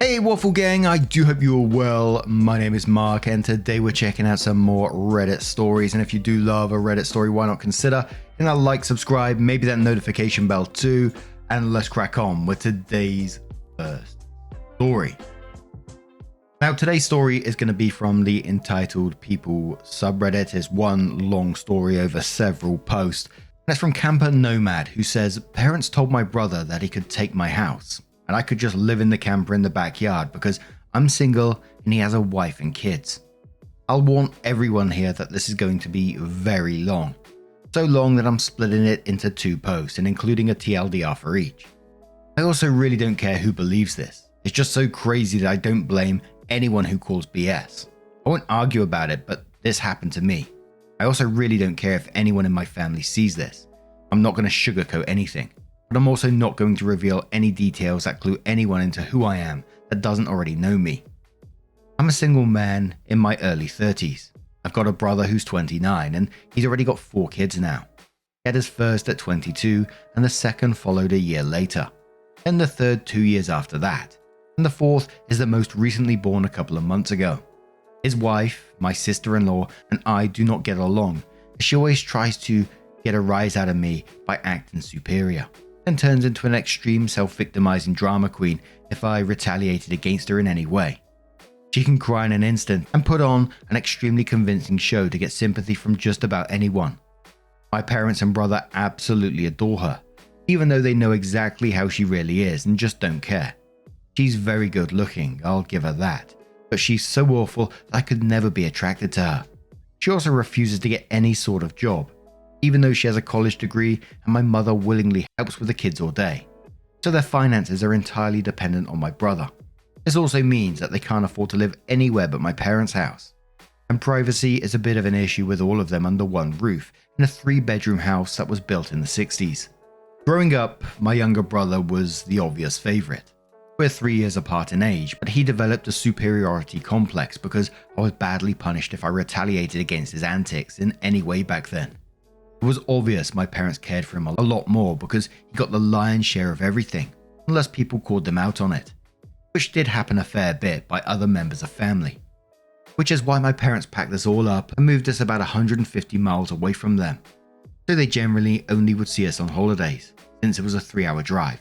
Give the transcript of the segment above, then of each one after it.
Hey Waffle Gang, I do hope you're well. My name is Mark and today we're checking out some more Reddit stories, and if you do love a Reddit story, why not consider hitting that like, subscribe, maybe that notification bell too, and let's crack on with today's first story. Now today's story is going to be from the Entitled People subreddit. It's one long story over several posts, and it's from Camper Nomad, who says, "Parents told my brother that he could take my house and I could just live in the camper in the backyard because I'm single and he has a wife and kids. I'll warn everyone here that this is going to be very long. So long that I'm splitting it into two posts and including a TLDR for each. I also really don't care who believes this. It's just so crazy that I don't blame anyone who calls BS. I won't argue about it, but this happened to me. I also really don't care if anyone in my family sees this. I'm not going to sugarcoat anything. But I'm also not going to reveal any details that clue anyone into who I am that doesn't already know me. I'm a single man in my early 30s. I've got a brother who's 29 and he's already got 4 kids now. He had his first at 22 and the second followed a year later. Then the third 2 years after that. And the fourth is the most recently born a couple of months ago. His wife, my sister-in-law, and I do not get along. She always tries to get a rise out of me by acting superior, and turns into an extreme self-victimizing drama queen if I retaliated against her in any way. She can cry in an instant and put on an extremely convincing show to get sympathy from just about anyone. My parents and brother absolutely adore her, even though they know exactly how she really is and just don't care. She's very good looking, I'll give her that, but she's so awful that I could never be attracted to her. She also refuses to get any sort of job, even though she has a college degree and my mother willingly helps with the kids all day. So their finances are entirely dependent on my brother. This also means that they can't afford to live anywhere but my parents' house. And privacy is a bit of an issue with all of them under one roof in a 3-bedroom house that was built in the 60s. Growing up, my younger brother was the obvious favorite. We're 3 years apart in age, but he developed a superiority complex because I was badly punished if I retaliated against his antics in any way back then. It was obvious my parents cared for him a lot more because he got the lion's share of everything, unless people called them out on it, which did happen a fair bit by other members of family. Which is why my parents packed us all up and moved us about 150 miles away from them, so they generally only would see us on holidays, since it was a 3-hour drive.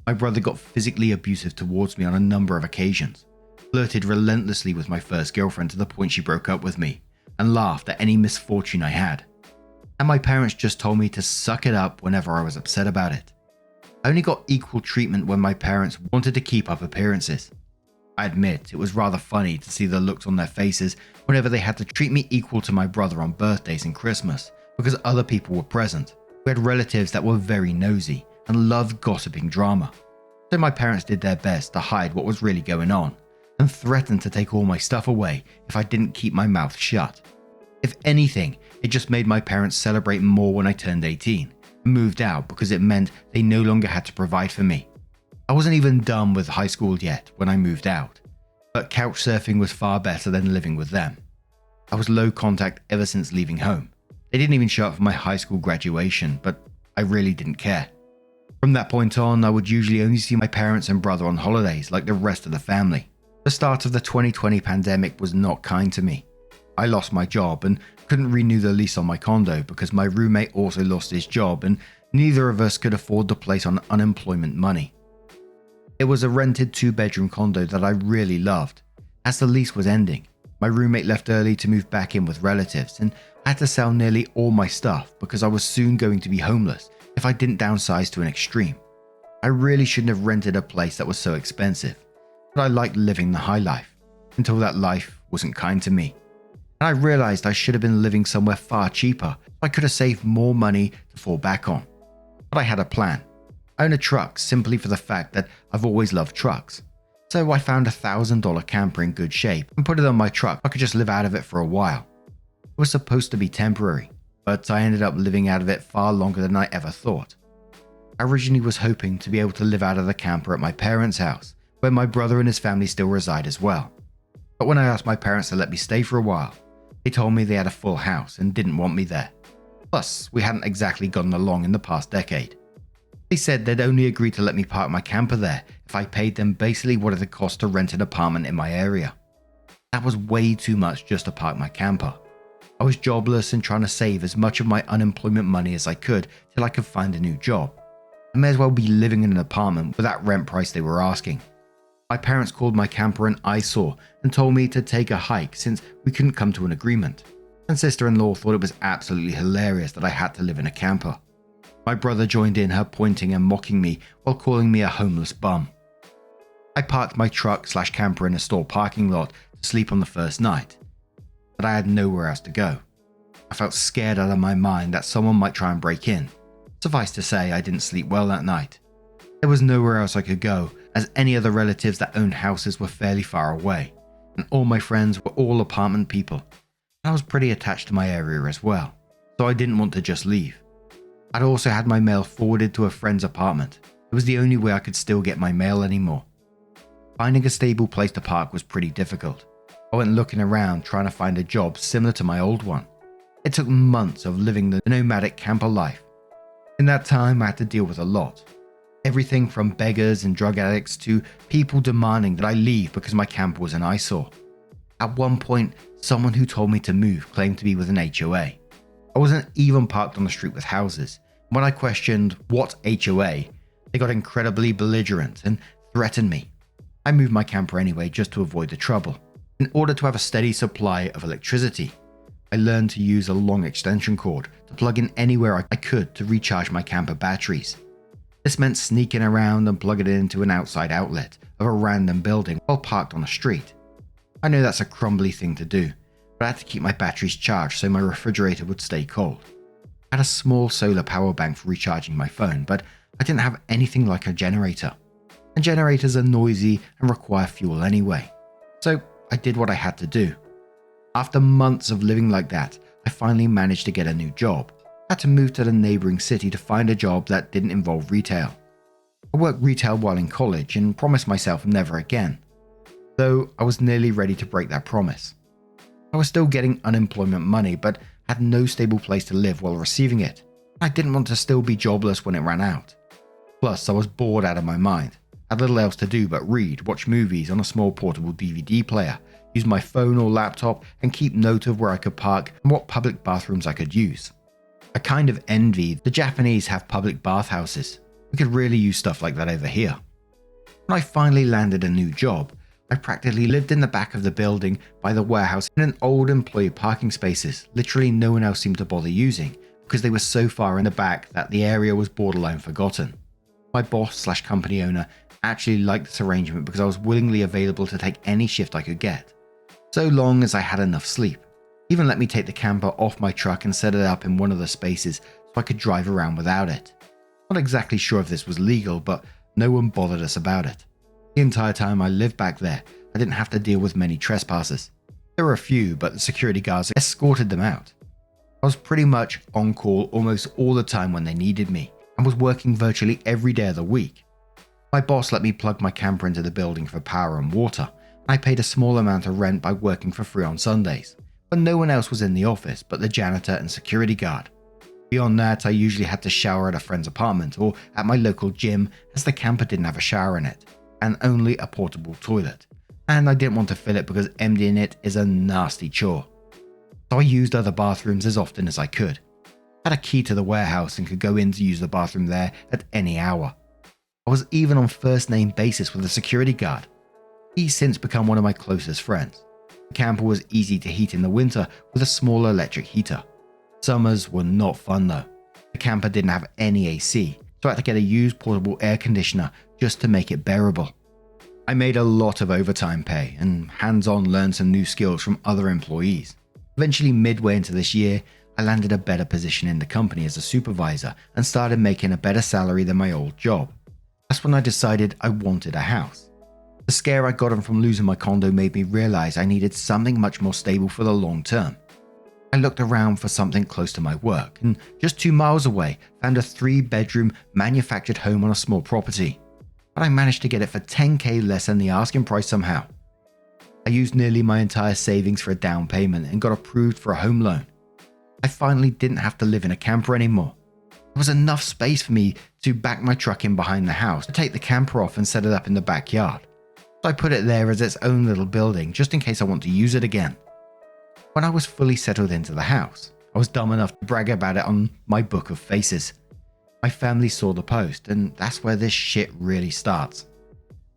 My brother got physically abusive towards me on a number of occasions, flirted relentlessly with my first girlfriend to the point she broke up with me, and laughed at any misfortune I had. And my parents just told me to suck it up whenever I was upset about it. I only got equal treatment when my parents wanted to keep up appearances. I admit it was rather funny to see the looks on their faces whenever they had to treat me equal to my brother on birthdays and Christmas because other people were present. We had relatives that were very nosy and loved gossiping drama. So my parents did their best to hide what was really going on and threatened to take all my stuff away if I didn't keep my mouth shut. If anything, it just made my parents celebrate more when I turned 18 and moved out because it meant they no longer had to provide for me. I wasn't even done with high school yet when I moved out, but couch surfing was far better than living with them. I was low contact ever since leaving home. They didn't even show up for my high school graduation, but I really didn't care. From that point on, I would usually only see my parents and brother on holidays like the rest of the family. The start of the 2020 pandemic was not kind to me. I lost my job and couldn't renew the lease on my condo because my roommate also lost his job and neither of us could afford the place on unemployment money. It was a rented 2-bedroom condo that I really loved. As the lease was ending, my roommate left early to move back in with relatives and I had to sell nearly all my stuff because I was soon going to be homeless if I didn't downsize to an extreme. I really shouldn't have rented a place that was so expensive, but I liked living the high life until that life wasn't kind to me. And I realized I should have been living somewhere far cheaper so I could have saved more money to fall back on. But I had a plan. I own a truck simply for the fact that I've always loved trucks. So I found a $1,000 camper in good shape and put it on my truck. I could just live out of it for a while. It was supposed to be temporary, but I ended up living out of it far longer than I ever thought. I originally was hoping to be able to live out of the camper at my parents' house, where my brother and his family still reside as well. But when I asked my parents to let me stay for a while, they told me they had a full house and didn't want me there. Plus, we hadn't exactly gotten along in the past decade. They said they'd only agree to let me park my camper there if if I paid them basically what it had cost to rent an apartment in my area. That was way too much just to park my camper. I was jobless and trying to save as much of my unemployment money as I could till I could find a new job. I may as well be living in an apartment with that rent price they were asking. My parents called my camper an eyesore and told me to take a hike since we couldn't come to an agreement. And sister-in-law thought it was absolutely hilarious that I had to live in a camper. My brother joined in her pointing and mocking me while calling me a homeless bum. I parked my truck/camper in a store parking lot to sleep on the first night, but I had nowhere else to go. I felt scared out of my mind that someone might try and break in. Suffice to say, I didn't sleep well that night. There was nowhere else I could go, as any other relatives that owned houses were fairly far away, and all my friends were all apartment people. I was pretty attached to my area as well, so I didn't want to just leave. I'd also had my mail forwarded to a friend's apartment. It was the only way I could still get my mail anymore. Finding a stable place to park was pretty difficult. I went looking around trying to find a job similar to my old one. It took months of living the nomadic camper life. In that time, I had to deal with a lot. Everything from beggars and drug addicts to people demanding that I leave because my camper was an eyesore. At one point, someone who told me to move claimed to be with an HOA. I wasn't even parked on the street with houses. When I questioned what HOA, they got incredibly belligerent and threatened me. I moved my camper anyway just to avoid the trouble. In order to have a steady supply of electricity, I learned to use a long extension cord to plug in anywhere I could to recharge my camper batteries. This meant sneaking around and plugging it into an outside outlet of a random building while parked on the street. I know that's a crumbly thing to do, but I had to keep my batteries charged so my refrigerator would stay cold. I had a small solar power bank for recharging my phone, but I didn't have anything like a generator. And generators are noisy and require fuel anyway. So I did what I had to do. After months of living like that, I finally managed to get a new job. I had to move to the neighboring city to find a job that didn't involve retail. I worked retail while in college and promised myself never again, though I was nearly ready to break that promise. I was still getting unemployment money, but had no stable place to live while receiving it. I didn't want to still be jobless when it ran out. Plus, I was bored out of my mind. I had little else to do but read, watch movies on a small portable DVD player, use my phone or laptop, and keep note of where I could park and what public bathrooms I could use. I kind of envied the Japanese have public bathhouses. We could really use stuff like that over here. When I finally landed a new job, I practically lived in the back of the building by the warehouse in an old employee parking spaces literally no one else seemed to bother using because they were so far in the back that the area was borderline forgotten. My boss/company owner actually liked this arrangement because I was willingly available to take any shift I could get, so long as I had enough sleep. He even let me take the camper off my truck and set it up in one of the spaces so I could drive around without it. Not exactly sure if this was legal, but no one bothered us about it. The entire time I lived back there, I didn't have to deal with many trespassers. There were a few, but the security guards escorted them out. I was pretty much on call almost all the time when they needed me, and was working virtually every day of the week. My boss let me plug my camper into the building for power and water, and I paid a small amount of rent by working for free on Sundays, when no one else was in the office but the janitor and security guard. Beyond that, I usually had to shower at a friend's apartment or at my local gym, as the camper didn't have a shower in it, and only a portable toilet, and I didn't want to fill it because emptying it is a nasty chore. So I used other bathrooms as often as I could. I had a key to the warehouse and could go in to use the bathroom there at any hour. I was even on first name basis with the security guard. He's since become one of my closest friends. The camper was easy to heat in the winter with a small electric heater. Summers were not fun though. The camper didn't have any AC, so I had to get a used portable air conditioner just to make it bearable. I made a lot of overtime pay and hands-on learned some new skills from other employees. Eventually, midway into this year, I landed a better position in the company as a supervisor and started making a better salary than my old job. That's when I decided I wanted a house. The scare I got from losing my condo made me realize I needed something much more stable for the long term. I looked around for something close to my work and just 2 miles away found a 3-bedroom manufactured home on a small property. But I managed to get it for $10,000 less than the asking price somehow. I used nearly my entire savings for a down payment and got approved for a home loan. I finally didn't have to live in a camper anymore. There was enough space for me to back my truck in behind the house to take the camper off and set it up in the backyard. So I put it there as its own little building just in case I want to use it again. When I was fully settled into the house, I was dumb enough to brag about it on my book of faces. My family saw the post, and that's where this shit really starts.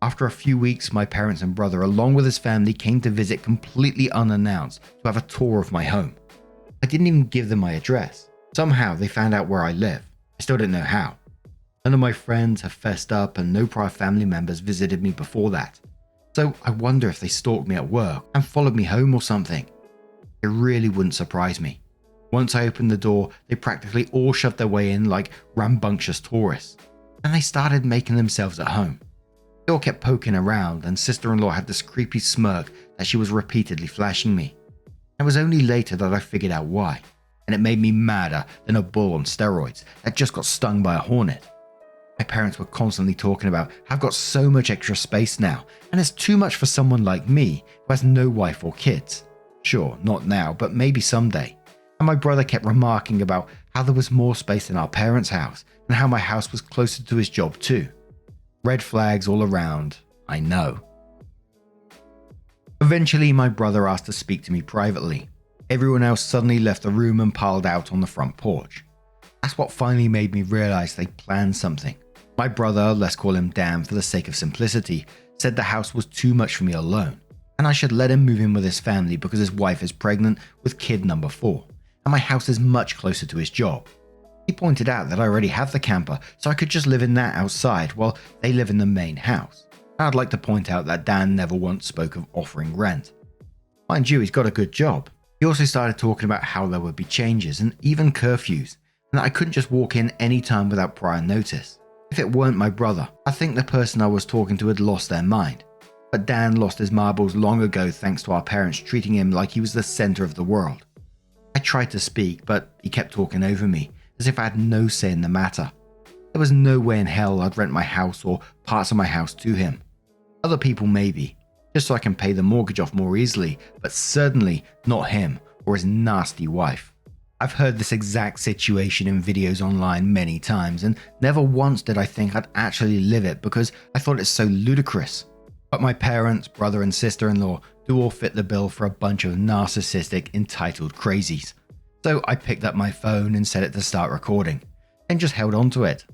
After a few weeks, my parents and brother, along with his family, came to visit completely unannounced to have a tour of my home. I didn't even give them my address. Somehow they found out where I live. I still don't know how. None of my friends have fessed up, and no prior family members visited me before that. So I wonder if they stalked me at work and followed me home or something. It really wouldn't surprise me. Once I opened the door, they practically all shoved their way in like rambunctious tourists, and they started making themselves at home. They all kept poking around, and sister-in-law had this creepy smirk that she was repeatedly flashing me. It was only later that I figured out why, and it made me madder than a bull on steroids that just got stung by a hornet. My parents were constantly talking about how I've got so much extra space now, and it's too much for someone like me who has no wife or kids. Sure, not now, but maybe someday. And my brother kept remarking about how there was more space in our parents' house, and how my house was closer to his job too. Red flags all around, I know. Eventually, my brother asked to speak to me privately. Everyone else suddenly left the room and piled out on the front porch. That's what finally made me realize they planned something. My brother, let's call him Dan for the sake of simplicity, said the house was too much for me alone, and I should let him move in with his family because his wife is pregnant with kid number 4, and my house is much closer to his job. He pointed out that I already have the camper, so I could just live in that outside while they live in the main house. I'd like to point out that Dan never once spoke of offering rent. Mind you, he's got a good job. He also started talking about how there would be changes and even curfews, and that I couldn't just walk in any time without prior notice. If it weren't my brother, I think the person I was talking to had lost their mind. But Dan lost his marbles long ago thanks to our parents treating him like he was the center of the world. I tried to speak, but he kept talking over me, as if I had no say in the matter. There was no way in hell I'd rent my house or parts of my house to him. Other people maybe, just so I can pay the mortgage off more easily, but certainly not him or his nasty wife. I've heard this exact situation in videos online many times, and never once did I think I'd actually live it because I thought it's so ludicrous. But my parents, brother and sister-in-law do all fit the bill for a bunch of narcissistic, entitled crazies. So I picked up my phone and set it to start recording, and just held on to it.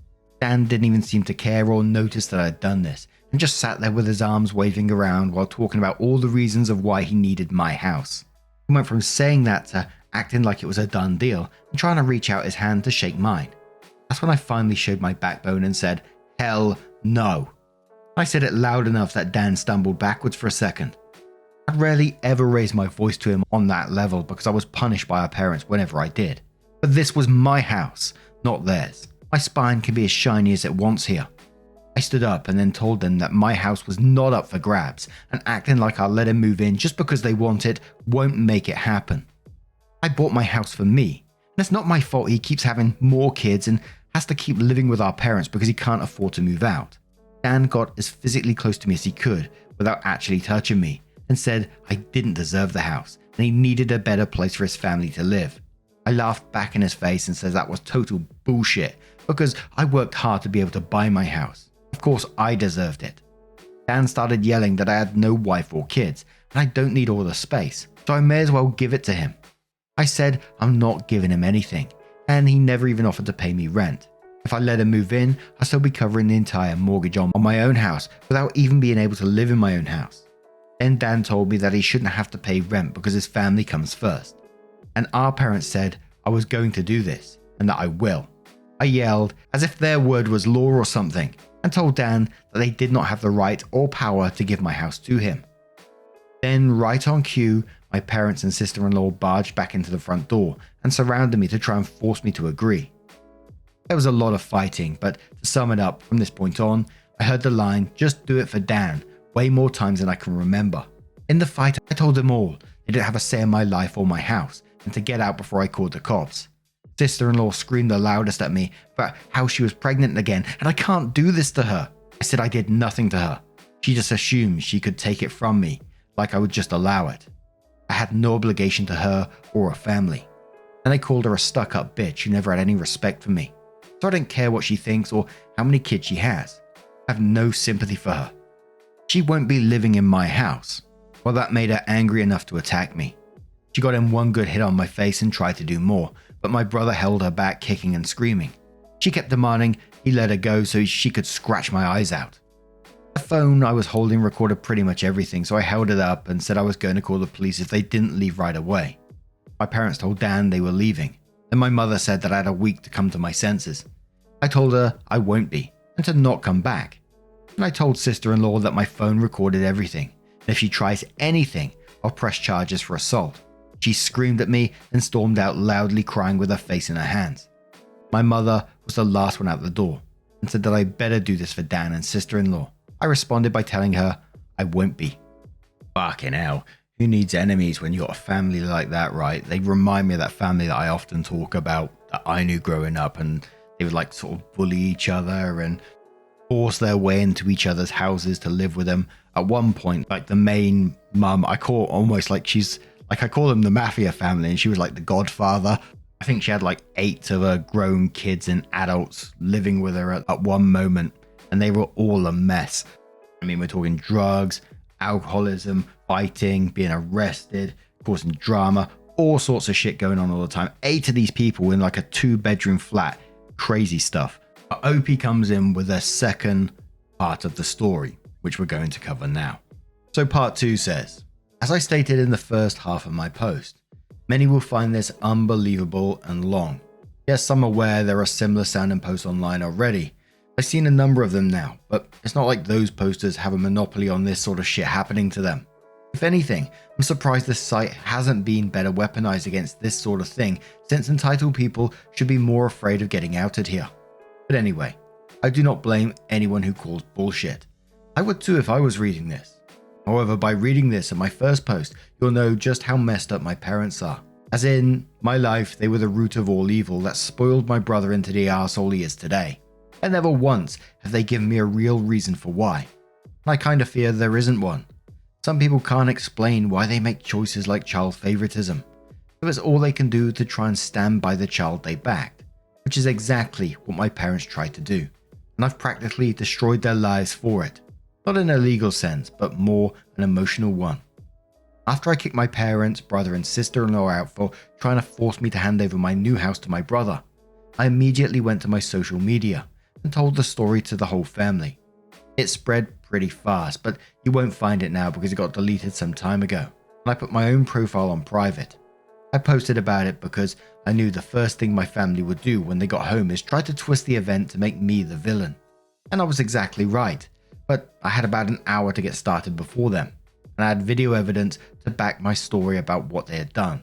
Dan didn't even seem to care or notice that I'd done this, and just sat there with his arms waving around while talking about all the reasons of why he needed my house. He went from saying that to acting like it was a done deal and trying to reach out his hand to shake mine. That's when I finally showed my backbone and said, "Hell no." I said it loud enough that Dan stumbled backwards for a second. I'd rarely ever raised my voice to him on that level because I was punished by our parents whenever I did. But this was my house, not theirs. My spine can be as shiny as it wants here. I stood up and then told them that my house was not up for grabs, and acting like I'll let him move in just because they want it won't make it happen. I bought my house for me, and it's not my fault he keeps having more kids and has to keep living with our parents because he can't afford to move out. Dan got as physically close to me as he could without actually touching me, and said I didn't deserve the house and he needed a better place for his family to live. I laughed back in his face and said that was total bullshit because I worked hard to be able to buy my house. Of course I deserved it. Dan started yelling that I had no wife or kids and I don't need all the space, so I may as well give it to him. I said I'm not giving him anything, and he never even offered to pay me rent. If I let him move in, I'll still be covering the entire mortgage on my own house without even being able to live in my own house. Then Dan told me that he shouldn't have to pay rent because his family comes first. And our parents said I was going to do this, and that I will. I yelled, as if their word was law or something, and told Dan that they did not have the right or power to give my house to him. Then, right on cue, my parents and sister-in-law barged back into the front door and surrounded me to try and force me to agree. There was a lot of fighting, but to sum it up, from this point on, I heard the line, "Just do it for Dan," way more times than I can remember. In the fight, I told them all they didn't have a say in my life or my house, and to get out before I called the cops. Sister-in-law screamed the loudest at me about how she was pregnant again, and I can't do this to her. I said I did nothing to her. She just assumed she could take it from me, like I would just allow it. I had no obligation to her or her family. And they called her a stuck-up bitch who never had any respect for me. so I don't care what she thinks or how many kids she has. I have no sympathy for her. She won't be living in my house. Well, that made her angry enough to attack me. She got in one good hit on my face and tried to do more, but my brother held her back, kicking and screaming. She kept demanding he let her go so she could scratch my eyes out. The phone I was holding recorded pretty much everything, so I held it up and said I was going to call the police if they didn't leave right away. My parents told Dan they were leaving, and my mother said that I had a week to come to my senses. I told her I won't be, and to not come back. And I told sister-in-law that my phone recorded everything, and if she tries anything, I'll press charges for assault. She screamed at me and stormed out loudly, crying with her face in her hands. My mother was the last one out the door and said that I better do this for Dan and sister-in-law. I responded by telling her I won't be. Fucking hell, who needs enemies when you got a family like that, right? They remind me of that family that I often talk about that I knew growing up, and they would like sort of bully each other and force their way into each other's houses to live with them. At one point, like the main mum, I call almost like she's like, I call them the mafia family, and she was like the godfather. I think she had like 8 of her grown kids and adults living with her at one moment, and they were all a mess. I mean, we're talking drugs, alcoholism, fighting, being arrested, causing drama, all sorts of shit going on all the time. 8 of these people in like a 2-bedroom flat, crazy stuff. But OP comes in with a second part of the story, which we're going to cover now. So part 2 says, as I stated in the first half of my post, many will find this unbelievable and long. Yes, I'm aware there are similar sounding posts online already. I've seen a number of them now, but it's not like those posters have a monopoly on this sort of shit happening to them. If anything, I'm surprised this site hasn't been better weaponized against this sort of thing, since entitled people should be more afraid of getting outed here. But anyway, I do not blame anyone who calls bullshit. I would too if I was reading this. However, by reading this in my first post, you'll know just how messed up my parents are. As in, my life, they were the root of all evil that spoiled my brother into the arsehole he is today. And never once have they given me a real reason for why. And I kind of fear there isn't one. Some people can't explain why they make choices like child favoritism. So it's all they can do to try and stand by the child they backed, which is exactly what my parents tried to do. And I've practically destroyed their lives for it. Not in a legal sense, but more an emotional one. After I kicked my parents, brother and sister-in-law out for trying to force me to hand over my new house to my brother, I immediately went to my social media and told the story to the whole family. It spread pretty fast, but you won't find it now because it got deleted some time ago, and I put my own profile on private. I posted about it because I knew the first thing my family would do when they got home is try to twist the event to make me the villain. And I was exactly right. But I had about an hour to get started before them, and I had video evidence to back my story about what they had done.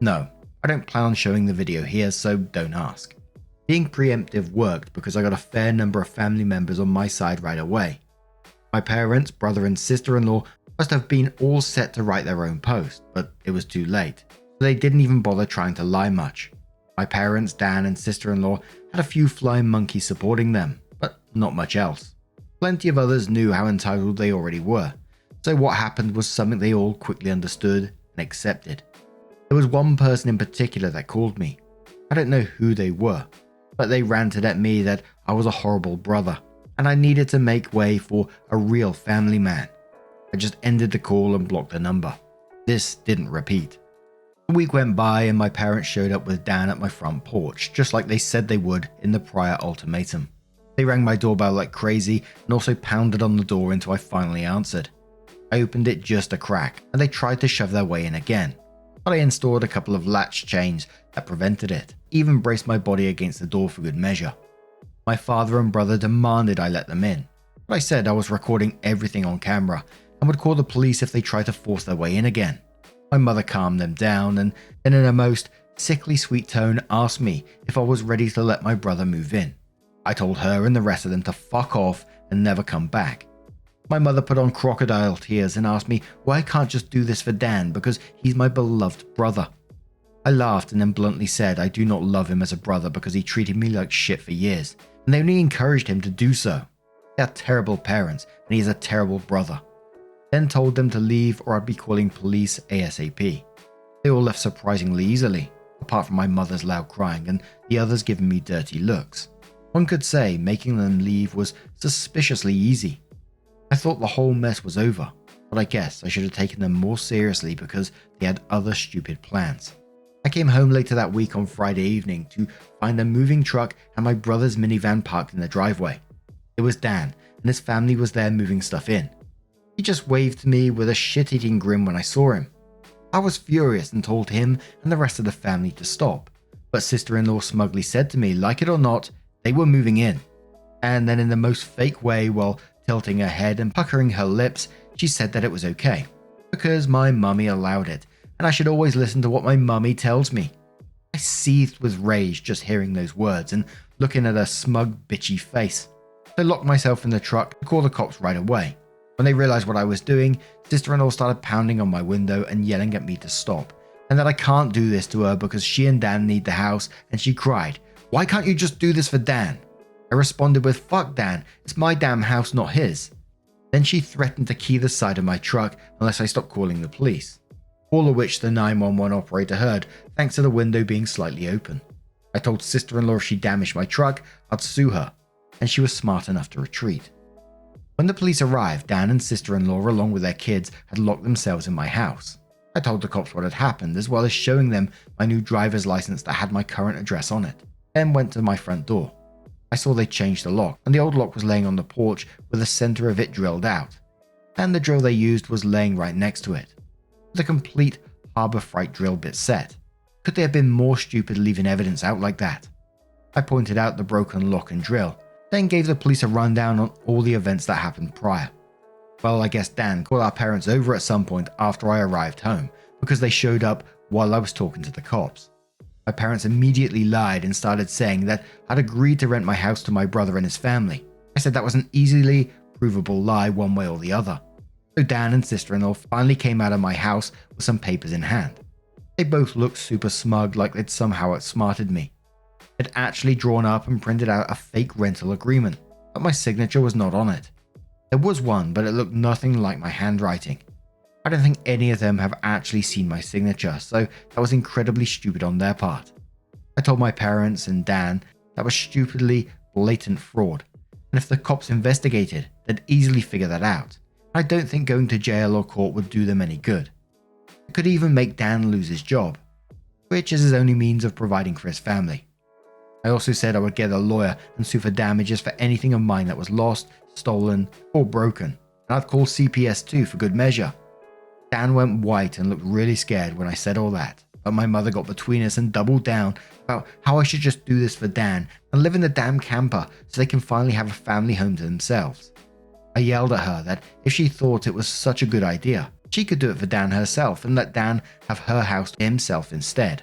No, I don't plan on showing the video here, so don't ask. Being preemptive worked because I got a fair number of family members on my side right away. My parents, brother and sister-in-law must have been all set to write their own post, but it was too late, so they didn't even bother trying to lie much. My parents, Dan and sister-in-law had a few flying monkeys supporting them, but not much else. Plenty of others knew how entitled they already were, so what happened was something they all quickly understood and accepted. There was one person in particular that called me. I don't know who they were, but they ranted at me that I was a horrible brother, and I needed to make way for a real family man. I just ended the call and blocked the number. This didn't repeat. A week went by and my parents showed up with Dan at my front porch, just like they said they would in the prior ultimatum. They rang my doorbell like crazy and also pounded on the door until I finally answered. I opened it just a crack and they tried to shove their way in again, but I installed a couple of latch chains that prevented it, even braced my body against the door for good measure. My father and brother demanded I let them in, but I said I was recording everything on camera and would call the police if they tried to force their way in again. My mother calmed them down and then in a most sickly sweet tone asked me if I was ready to let my brother move in. I told her and the rest of them to fuck off and never come back. My mother put on crocodile tears and asked me why I can't just do this for Dan because he's my beloved brother. I laughed and then bluntly said I do not love him as a brother because he treated me like shit for years, and they only encouraged him to do so. They are terrible parents and he is a terrible brother. Then told them to leave or I'd be calling police ASAP. They all left surprisingly easily, apart from my mother's loud crying and the others giving me dirty looks. One could say making them leave was suspiciously easy. I thought the whole mess was over, but I guess I should have taken them more seriously because they had other stupid plans. I came home later that week on Friday evening to find a moving truck and my brother's minivan parked in the driveway. It was Dan, and his family was there moving stuff in. He just waved to me with a shit-eating grin when I saw him. I was furious and told him and the rest of the family to stop, but sister-in-law smugly said to me, like it or not, they were moving in. And then in the most fake way, while tilting her head and puckering her lips, she said that it was okay, because my mummy allowed it, and I should always listen to what my mummy tells me. I seethed with rage just hearing those words and looking at her smug, bitchy face. I locked myself in the truck and called the cops right away. When they realized what I was doing, sister-in-law started pounding on my window and yelling at me to stop, and that I can't do this to her because she and Dan need the house, and she cried, "Why can't you just do this for Dan?" I responded with, "Fuck Dan, it's my damn house, not his." Then she threatened to key the side of my truck unless I stopped calling the police. All of which the 911 operator heard, thanks to the window being slightly open. I told sister-in-law if she damaged my truck, I'd sue her, and she was smart enough to retreat. When the police arrived, Dan and sister-in-law, along with their kids, had locked themselves in my house. I told the cops what had happened, as well as showing them my new driver's license that had my current address on it, then went to my front door. I saw they changed the lock, and the old lock was laying on the porch with the center of it drilled out, and the drill they used was laying right next to it, with a complete Harbor Freight drill bit set. Could they have been more stupid leaving evidence out like that? I pointed out the broken lock and drill, then gave the police a rundown on all the events that happened prior. Well, I guess Dan called our parents over at some point after I arrived home, because they showed up while I was talking to the cops. My parents immediately lied and started saying that I'd agreed to rent my house to my brother and his family. I said that was an easily provable lie one way or the other. So Dan and sister-in-law finally came out of my house with some papers in hand. They both looked super smug, like they'd somehow outsmarted me. They'd actually drawn up and printed out a fake rental agreement, but my signature was not on it. There was one, but it looked nothing like my handwriting. I don't think any of them have actually seen my signature, so that was incredibly stupid on their part. I told my parents and Dan that was stupidly blatant fraud, and if the cops investigated, they'd easily figure that out. I don't think going to jail or court would do them any good. It could even make Dan lose his job, which is his only means of providing for his family. I also said I would get a lawyer and sue for damages for anything of mine that was lost, stolen, or broken, and I'd call CPS too for good measure. Dan went white and looked really scared when I said all that, but my mother got between us and doubled down about how I should just do this for Dan and live in the damn camper so they can finally have a family home to themselves. I yelled at her that if she thought it was such a good idea, she could do it for Dan herself and let Dan have her house to himself instead.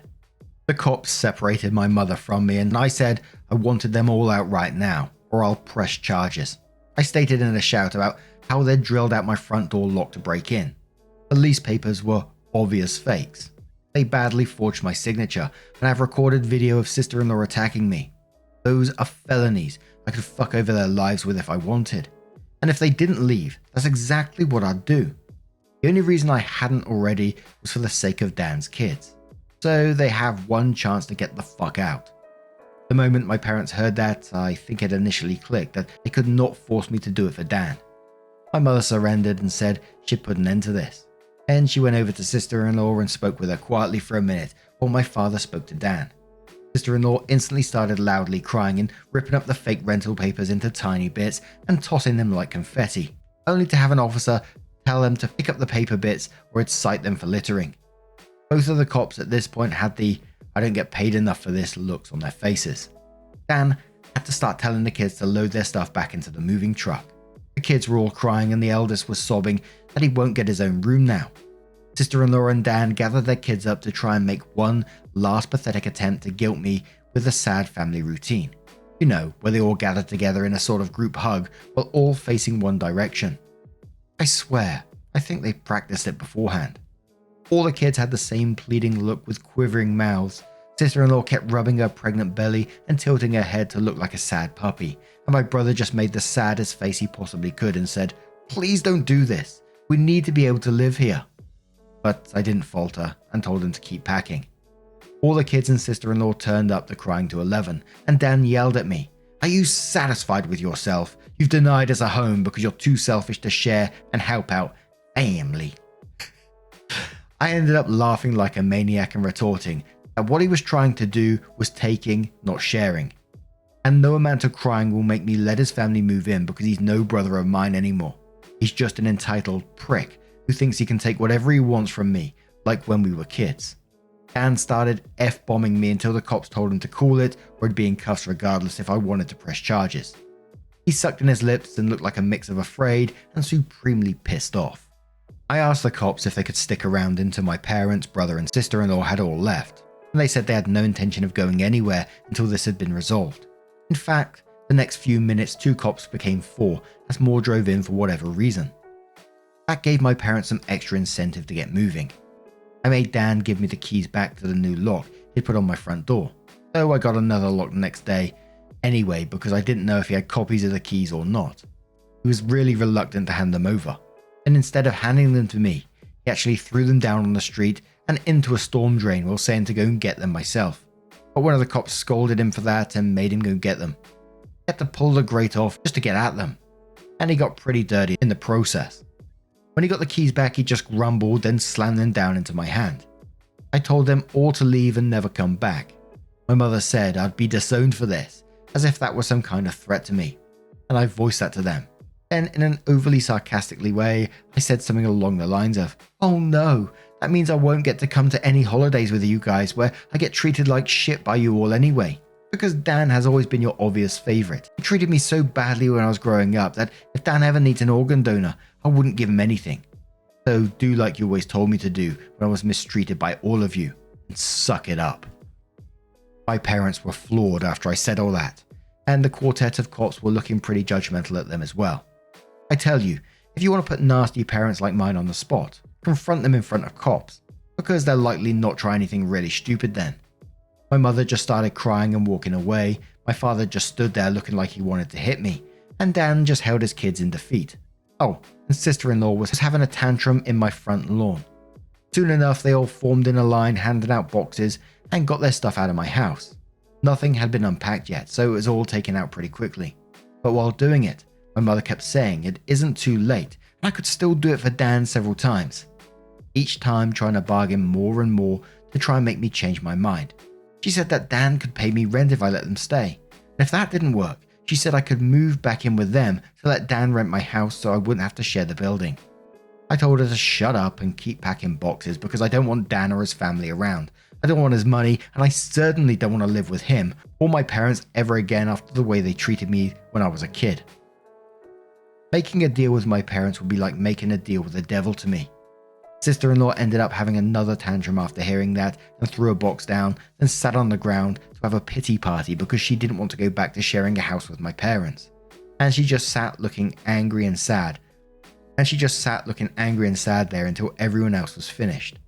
The cops separated my mother from me, and I said I wanted them all out right now, or I'll press charges. I stated in a shout about how they'd drilled out my front door lock to break in. The lease papers were obvious fakes. They badly forged my signature, and I've recorded video of sister-in-law attacking me. Those are felonies I could fuck over their lives with if I wanted. And if they didn't leave, that's exactly what I'd do. The only reason I hadn't already was for the sake of Dan's kids. So they have one chance to get the fuck out. The moment my parents heard that, I think it initially clicked that they could not force me to do it for Dan. My mother surrendered and said she'd put an end to this. And she went over to sister-in-law and spoke with her quietly for a minute while my father spoke to Dan. Sister-in-law instantly started loudly crying and ripping up the fake rental papers into tiny bits and tossing them like confetti, only to have an officer tell them to pick up the paper bits or he'd cite them for littering. Both of the cops at this point had the "I don't get paid enough for this" looks on their faces. Dan had to start telling the kids to load their stuff back into the moving truck. The kids were all crying and the eldest was sobbing that he won't get his own room now. Sister-in-law and Dan gathered their kids up to try and make one last pathetic attempt to guilt me with a sad family routine. You know, where they all gathered together in a sort of group hug while all facing one direction. I swear, I think they practiced it beforehand. All the kids had the same pleading look with quivering mouths. Sister-in-law kept rubbing her pregnant belly and tilting her head to look like a sad puppy, and my brother just made the saddest face he possibly could and said, "Please don't do this. We need to be able to live here." But I didn't falter and told him to keep packing. All the kids and sister-in-law turned up the crying to 11, and Dan yelled at me, Are you satisfied with yourself? You've denied us a home because you're too selfish to share and help out family. I ended up laughing like a maniac and retorting that what he was trying to do was taking, not sharing. And no amount of crying will make me let his family move in because he's no brother of mine anymore. He's just an entitled prick who thinks he can take whatever he wants from me, like when we were kids. Dan started F-bombing me until the cops told him to cool it or he'd be in cuffs regardless if I wanted to press charges. He sucked in his lips and looked like a mix of afraid and supremely pissed off. I asked the cops if they could stick around until my parents, brother and sister-in-law had all left, and they said they had no intention of going anywhere until this had been resolved. In fact, the next few minutes 2 cops became 4 as more drove in for whatever reason. That gave my parents some extra incentive to get moving. I made Dan give me the keys back to the new lock he'd put on my front door, though I got another lock the next day anyway because I didn't know if he had copies of the keys or not. He was really reluctant to hand them over, and instead of handing them to me, he actually threw them down on the street and into a storm drain while saying to go and get them myself. But one of the cops scolded him for that and made him go get them. He had to pull the grate off just to get at them, and he got pretty dirty in the process. When he got the keys back, he just grumbled and slammed them down into my hand. I told them all to leave and never come back. My mother said I'd be disowned for this, as if that was some kind of threat to me, and I voiced that to them. Then, in an overly sarcastically way, I said something along the lines of, "Oh no, that means I won't get to come to any holidays with you guys where I get treated like shit by you all anyway. Because Dan has always been your obvious favourite. He treated me so badly when I was growing up that if Dan ever needs an organ donor, I wouldn't give him anything. So do like you always told me to do when I was mistreated by all of you, and suck it up." My parents were floored after I said all that, and the quartet of cops were looking pretty judgmental at them as well. I tell you, if you want to put nasty parents like mine on the spot, confront them in front of cops, because they'll likely not try anything really stupid then. My mother just started crying and walking away, my father just stood there looking like he wanted to hit me, and Dan just held his kids in defeat. Oh, and sister-in-law was having a tantrum in my front lawn. Soon enough, they all formed in a line, handed out boxes, and got their stuff out of my house. Nothing had been unpacked yet, so it was all taken out pretty quickly. But while doing it, my mother kept saying it isn't too late, and I could still do it for Dan several times. Each time trying to bargain more and more to try and make me change my mind. She said that Dan could pay me rent if I let them stay. And if that didn't work, she said I could move back in with them to let Dan rent my house so I wouldn't have to share the building. I told her to shut up and keep packing boxes because I don't want Dan or his family around. I don't want his money, and I certainly don't want to live with him or my parents ever again after the way they treated me when I was a kid. Making a deal with my parents would be like making a deal with the devil to me. Sister-in-law ended up having another tantrum after hearing that and threw a box down, then sat on the ground to have a pity party because she didn't want to go back to sharing a house with my parents. And she just sat looking angry and sad. There until everyone else was finished.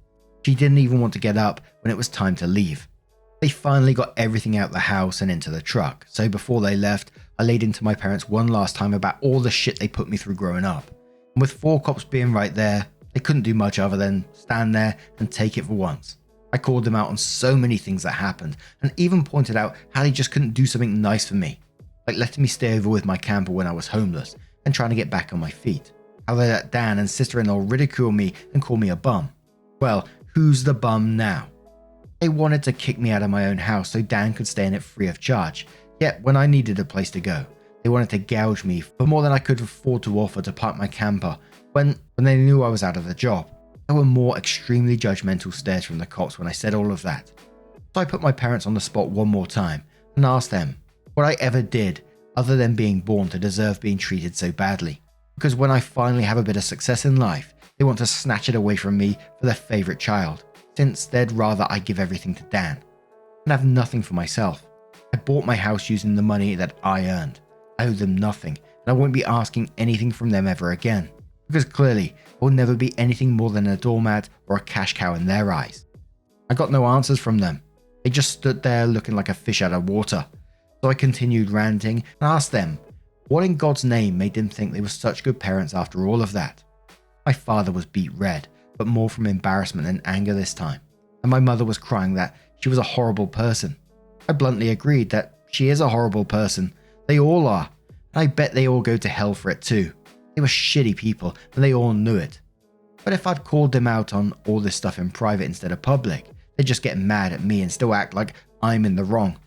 She didn't even want to get up when it was time to leave. They finally got everything out the house and into the truck, so before they left, I laid into my parents one last time about all the shit they put me through growing up. And with 4 cops being right there, they couldn't do much other than stand there and take it for once. I called them out on so many things that happened, and even pointed out how they just couldn't do something nice for me, like letting me stay over with my camper when I was homeless and trying to get back on my feet. How they let Dan and sister-in-law ridicule me and call me a bum. Well, who's the bum now? They wanted to kick me out of my own house so Dan could stay in it free of charge, yet when I needed a place to go, they wanted to gouge me for more than I could afford to offer to park my camper when they knew I was out of a job. There were more extremely judgmental stares from the cops when I said all of that. So I put my parents on the spot one more time and asked them what I ever did other than being born to deserve being treated so badly. Because when I finally have a bit of success in life, they want to snatch it away from me for their favourite child, since they'd rather I give everything to Dan and have nothing for myself. I bought my house using the money that I earned. I owe them nothing, and I won't be asking anything from them ever again, because clearly I will never be anything more than a doormat or a cash cow in their eyes. I got no answers from them. They just stood there looking like a fish out of water. So I continued ranting and asked them what in God's name made them think they were such good parents after all of that. My father was beet red, but more from embarrassment than anger this time, and my mother was crying that she was a horrible person. I bluntly agreed that she is a horrible person, They all are, and I bet they all go to hell for it too. They were shitty people, and they all knew it. But if I'd called them out on all this stuff in private instead of public, they'd just get mad at me and still act like I'm in the wrong.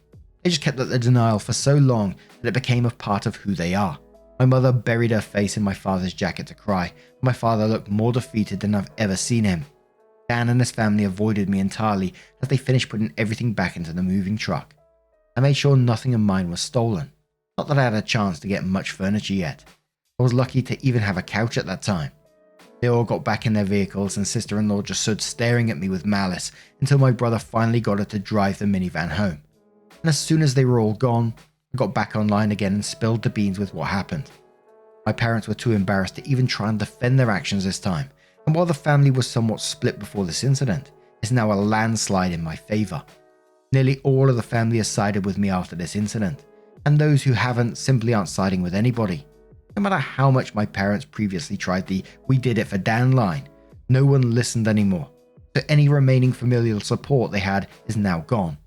They just kept up the denial for so long that it became a part of who they are. My mother buried her face in my father's jacket to cry, and my father looked more defeated than I've ever seen him. Dan and his family avoided me entirely as they finished putting everything back into the moving truck. I made sure nothing of mine was stolen. Not that I had a chance to get much furniture yet. I was lucky to even have a couch at that time. They all got back in their vehicles and sister-in-law just stood staring at me with malice until my brother finally got her to drive the minivan home. And as soon as they were all gone, I got back online again and spilled the beans with what happened. My parents were too embarrassed to even try and defend their actions this time, and while the family was somewhat split before this incident, it's now a landslide in my favour. Nearly all of the family has sided with me after this incident, and those who haven't simply aren't siding with anybody. No matter how much my parents previously tried the "we did it for Dan" line, no one listened anymore, so any remaining familial support they had is now gone.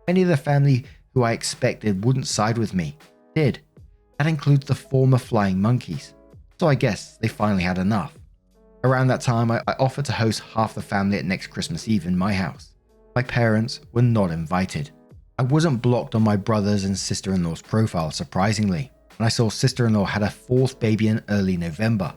Many of the family who I expected wouldn't side with me did. That includes the former flying monkeys, so I guess they finally had enough. Around that time, I offered to host half the family at next Christmas Eve in my house. My parents were not invited. I wasn't blocked on my brother's and sister-in-law's profile, surprisingly, and I saw sister-in-law had a fourth baby in early November.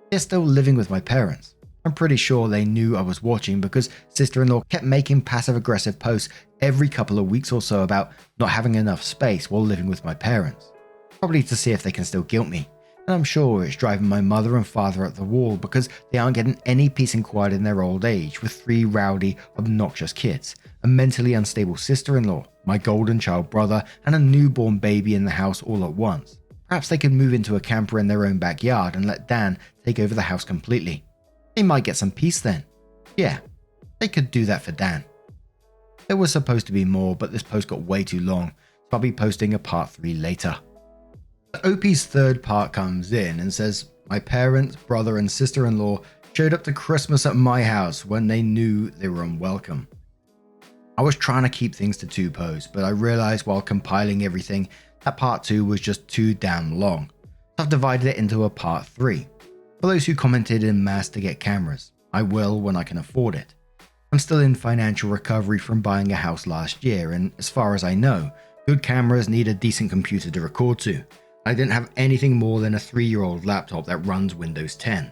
They're still living with my parents. I'm pretty sure they knew I was watching because sister-in-law kept making passive-aggressive posts every couple of weeks or so about not having enough space while living with my parents. Probably to see if they can still guilt me. And I'm sure it's driving my mother and father at the wall because they aren't getting any peace and quiet in their old age with 3 rowdy, obnoxious kids, a mentally unstable sister-in-law, my golden child brother, and a newborn baby in the house all at once. Perhaps they could move into a camper in their own backyard and let Dan take over the house completely. They might get some peace then. Yeah, they could do that for Dan. There was supposed to be more, but this post got way too long, so I'll be posting a part 3 later. The OP's third part comes in and says, my parents, brother and sister-in-law showed up to Christmas at my house when they knew they were unwelcome. I was trying to keep things to 2 posts, but I realized while compiling everything that part 2 was just too damn long, so I've divided it into a part 3. For those who commented en masse to get cameras, I will when I can afford it. I'm still in financial recovery from buying a house last year, and as far as I know, good cameras need a decent computer to record to. I didn't have anything more than a 3-year-old laptop that runs Windows 10.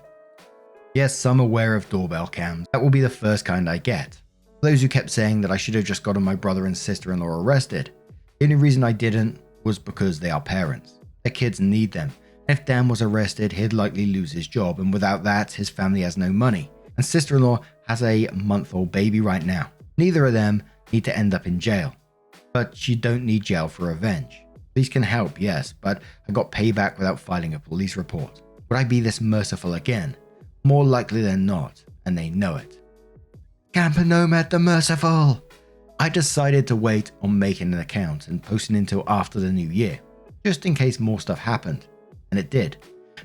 Yes, I'm aware of doorbell cams. That will be the first kind I get. For those who kept saying that I should have just gotten my brother and sister-in-law arrested, the only reason I didn't was because they are parents. Their kids need them. If Dan was arrested, he'd likely lose his job, and without that, his family has no money. And sister-in-law has a month-old baby right now. Neither of them need to end up in jail. But you don't need jail for revenge. Police can help, yes, but I got payback without filing a police report. Would I be this merciful again? More likely than not, and they know it. Camper Nomad the Merciful! I decided to wait on making an account and posting until after the new year, just in case more stuff happened. And it did.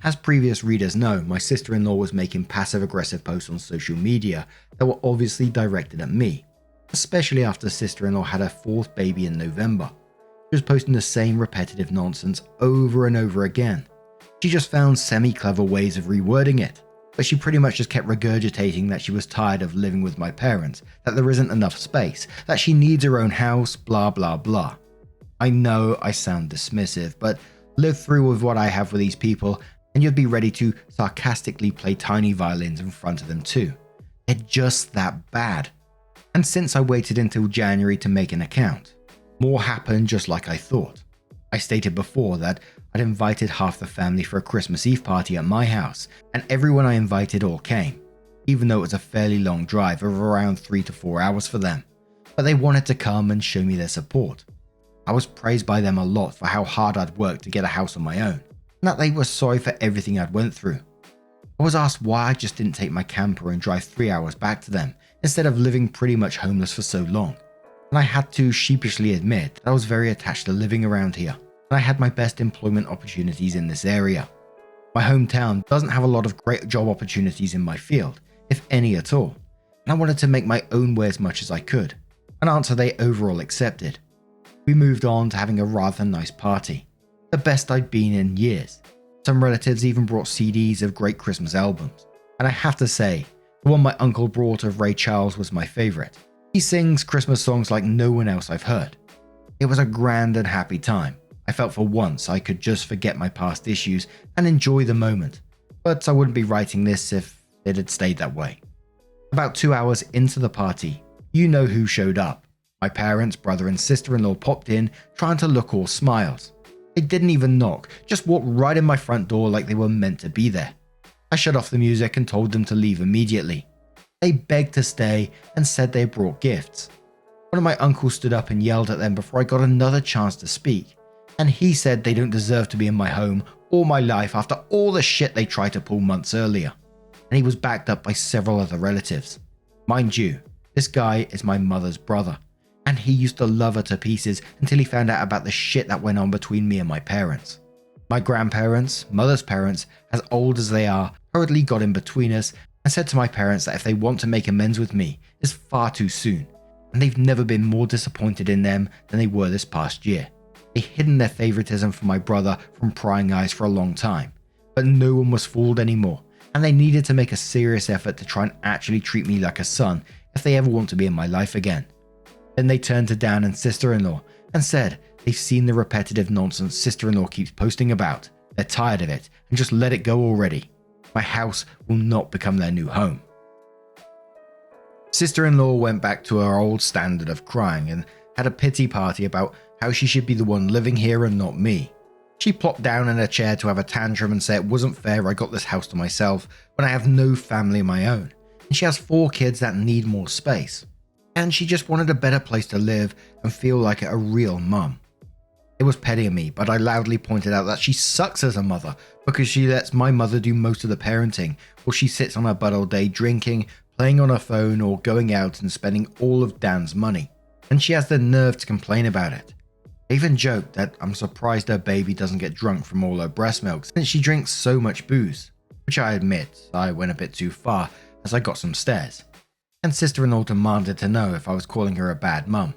As previous readers know, my sister-in-law was making passive-aggressive posts on social media that were obviously directed at me, especially after sister-in-law had her 4th baby in November. She was posting the same repetitive nonsense over and over again. She just found semi-clever ways of rewording it, but she pretty much just kept regurgitating that she was tired of living with my parents, that there isn't enough space, that she needs her own house, blah blah blah. I know I sound dismissive, but live through with what I have with these people and you'd be ready to sarcastically play tiny violins in front of them too. They're just that bad. And since I waited until January to make an account, more happened just like I thought. I stated before that I'd invited half the family for a Christmas Eve party at my house, and everyone I invited all came, even though it was a fairly long drive of around 3 to 4 hours for them. But they wanted to come and show me their support. I was praised by them a lot for how hard I'd worked to get a house on my own, and that they were sorry for everything I'd went through. I was asked why I just didn't take my camper and drive 3 hours back to them, instead of living pretty much homeless for so long. And I had to sheepishly admit that I was very attached to living around here, and I had my best employment opportunities in this area. My hometown doesn't have a lot of great job opportunities in my field, if any at all, and I wanted to make my own way as much as I could, an answer they overall accepted. We moved on to having a rather nice party. the best I'd been in years. Some relatives even brought CDs of great Christmas albums. And I have to say, the one my uncle brought of Ray Charles was my favourite. He sings Christmas songs like no one else I've heard. It was a grand and happy time. I felt for once I could just forget my past issues and enjoy the moment. But I wouldn't be writing this if it had stayed that way. About 2 hours into the party, you know who showed up. My parents, brother and sister-in-law popped in, trying to look all smiles. They didn't even knock, just walked right in my front door like they were meant to be there. I shut off the music and told them to leave immediately. They begged to stay and said they brought gifts. One of my uncles stood up and yelled at them before I got another chance to speak, and he said they don't deserve to be in my home or my life after all the shit they tried to pull months earlier. And he was backed up by several other relatives. Mind you, this guy is my mother's brother, and he used to love her to pieces until he found out about the shit that went on between me and my parents. My grandparents, mother's parents, as old as they are, hurriedly got in between us and said to my parents that if they want to make amends with me, it's far too soon, and they've never been more disappointed in them than they were this past year. They hidden their favoritism for my brother from prying eyes for a long time, but no one was fooled anymore, and they needed to make a serious effort to try and actually treat me like a son if they ever want to be in my life again. Then they turned to Dan and sister-in-law and said they've seen the repetitive nonsense sister-in-law keeps posting about. They're tired of it and just let it go already. My house will not become their new home. Sister-in-law went back to her old standard of crying and had a pity party about how she should be the one living here and not me. She plopped down in a chair to have a tantrum and say it wasn't fair I got this house to myself when I have no family of my own, and she has 4 kids that need more space. And she just wanted a better place to live and feel like a real mum. It was petty of me, but I loudly pointed out that she sucks as a mother because she lets my mother do most of the parenting, while she sits on her butt all day drinking, playing on her phone or going out and spending all of Dan's money. And she has the nerve to complain about it. I even joked that I'm surprised her baby doesn't get drunk from all her breast milk since she drinks so much booze, which I admit I went a bit too far as I got some stares. And sister-in-law demanded to know if I was calling her a bad mum.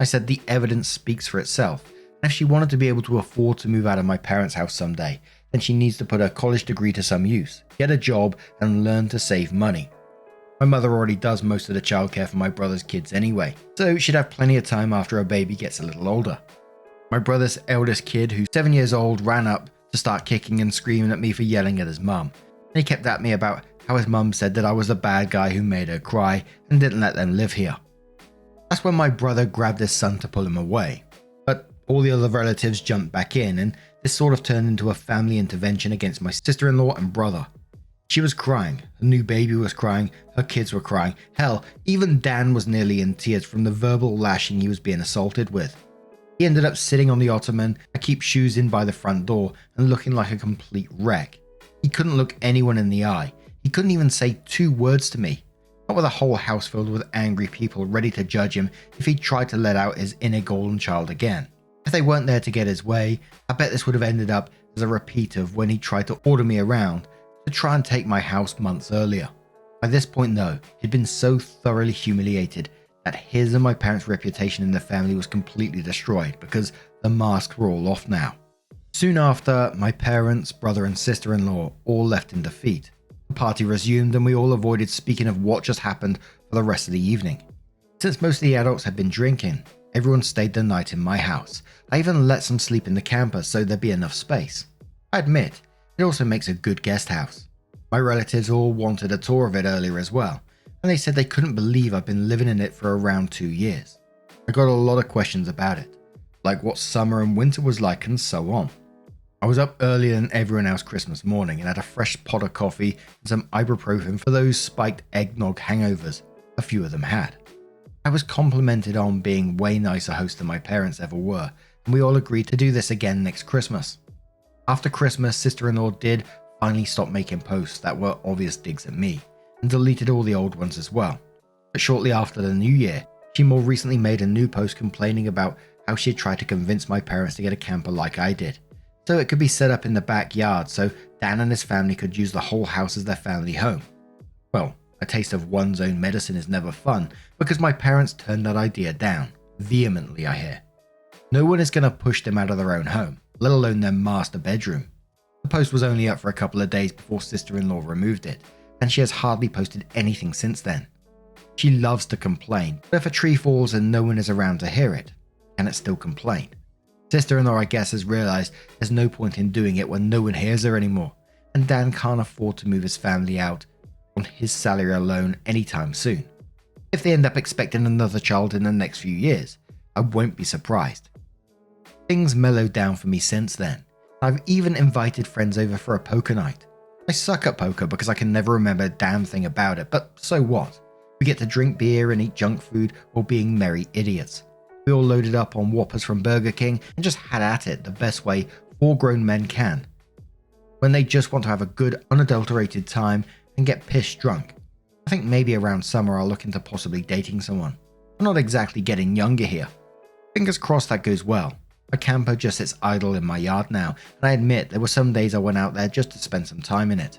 I said the evidence speaks for itself, and if she wanted to be able to afford to move out of my parents' house someday, then she needs to put her college degree to some use, get a job, and learn to save money. My mother already does most of the childcare for my brother's kids anyway, so she'd have plenty of time after her baby gets a little older. My brother's eldest kid, who's 7 years old, ran up to start kicking and screaming at me for yelling at his mum. And he kept at me about how his mum said that I was the bad guy who made her cry and didn't let them live here. That's when my brother grabbed his son to pull him away. But all the other relatives jumped back in, and this sort of turned into a family intervention against my sister-in-law and brother. She was crying, her new baby was crying, her kids were crying. Hell, even Dan was nearly in tears from the verbal lashing he was being assaulted with. He ended up sitting on the ottoman, I keep shoes in by the front door, and looking like a complete wreck. He couldn't look anyone in the eye. He couldn't even say 2 words to me. Not with a whole house filled with angry people ready to judge him if he tried to let out his inner golden child again. If they weren't there to get his way, I bet this would have ended up as a repeat of when he tried to order me around to try and take my house months earlier. By this point though, he'd been so thoroughly humiliated that his and my parents' reputation in the family was completely destroyed because the masks were all off now. Soon after, my parents, brother and sister-in-law all left in defeat. The party resumed and we all avoided speaking of what just happened for the rest of the evening. Since most of the adults had been drinking, everyone stayed the night in my house. I even let some sleep in the camper so there'd be enough space. I admit, it also makes a good guest house. My relatives all wanted a tour of it earlier as well, and they said they couldn't believe I've been living in it for around 2 years. I got a lot of questions about it, like what summer and winter was like and so on. I was up earlier than everyone else Christmas morning and had a fresh pot of coffee and some ibuprofen for those spiked eggnog hangovers a few of them had. I was complimented on being way nicer host than my parents ever were, and we all agreed to do this again next Christmas. After Christmas, sister-in-law did finally stop making posts that were obvious digs at me, and deleted all the old ones as well. But shortly after the new year, she more recently made a new post complaining about how she had tried to convince my parents to get a camper like I did, so it could be set up in the backyard so Dan and his family could use the whole house as their family home. Well, a taste of one's own medicine is never fun, because my parents turned that idea down, vehemently I hear. No one is going to push them out of their own home, let alone their master bedroom. The post was only up for a couple of days before sister-in-law removed it, and she has hardly posted anything since then. She loves to complain, but if a tree falls and no one is around to hear it, can it still complain? Sister-in-law, I guess, has realized there's no point in doing it when no one hears her anymore, and Dan can't afford to move his family out on his salary alone anytime soon. If they end up expecting another child in the next few years, I won't be surprised. Things mellowed down for me since then. I've even invited friends over for a poker night. I suck at poker because I can never remember a damn thing about it, but so what? We get to drink beer and eat junk food while being merry idiots. We all loaded up on Whoppers from Burger King and just had at it the best way 4 grown men can, when they just want to have a good unadulterated time and get pissed drunk. I think maybe around summer I'll look into possibly dating someone. I'm not exactly getting younger here. Fingers crossed that goes well. My camper just sits idle in my yard now, and I admit there were some days I went out there just to spend some time in it.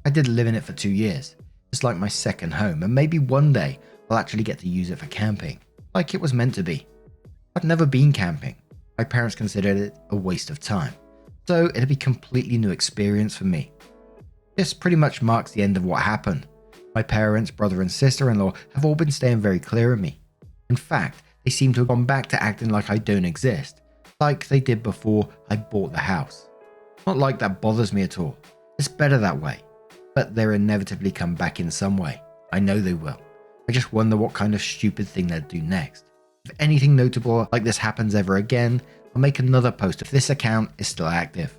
I did live in it for 2 years. It's like my second home, and maybe one day I'll actually get to use it for camping, like it was meant to be. I'd never been camping. My parents considered it a waste of time, so it'd be a completely new experience for me. This pretty much marks the end of what happened. My parents, brother and sister-in-law have all been staying very clear of me. In fact, they seem to have gone back to acting like I don't exist, like they did before I bought the house. Not like that bothers me at all. It's better that way. But they'll inevitably come back in some way. I know they will. I just wonder what kind of stupid thing they'll do next. If anything notable like this happens ever again, I'll make another post if this account is still active.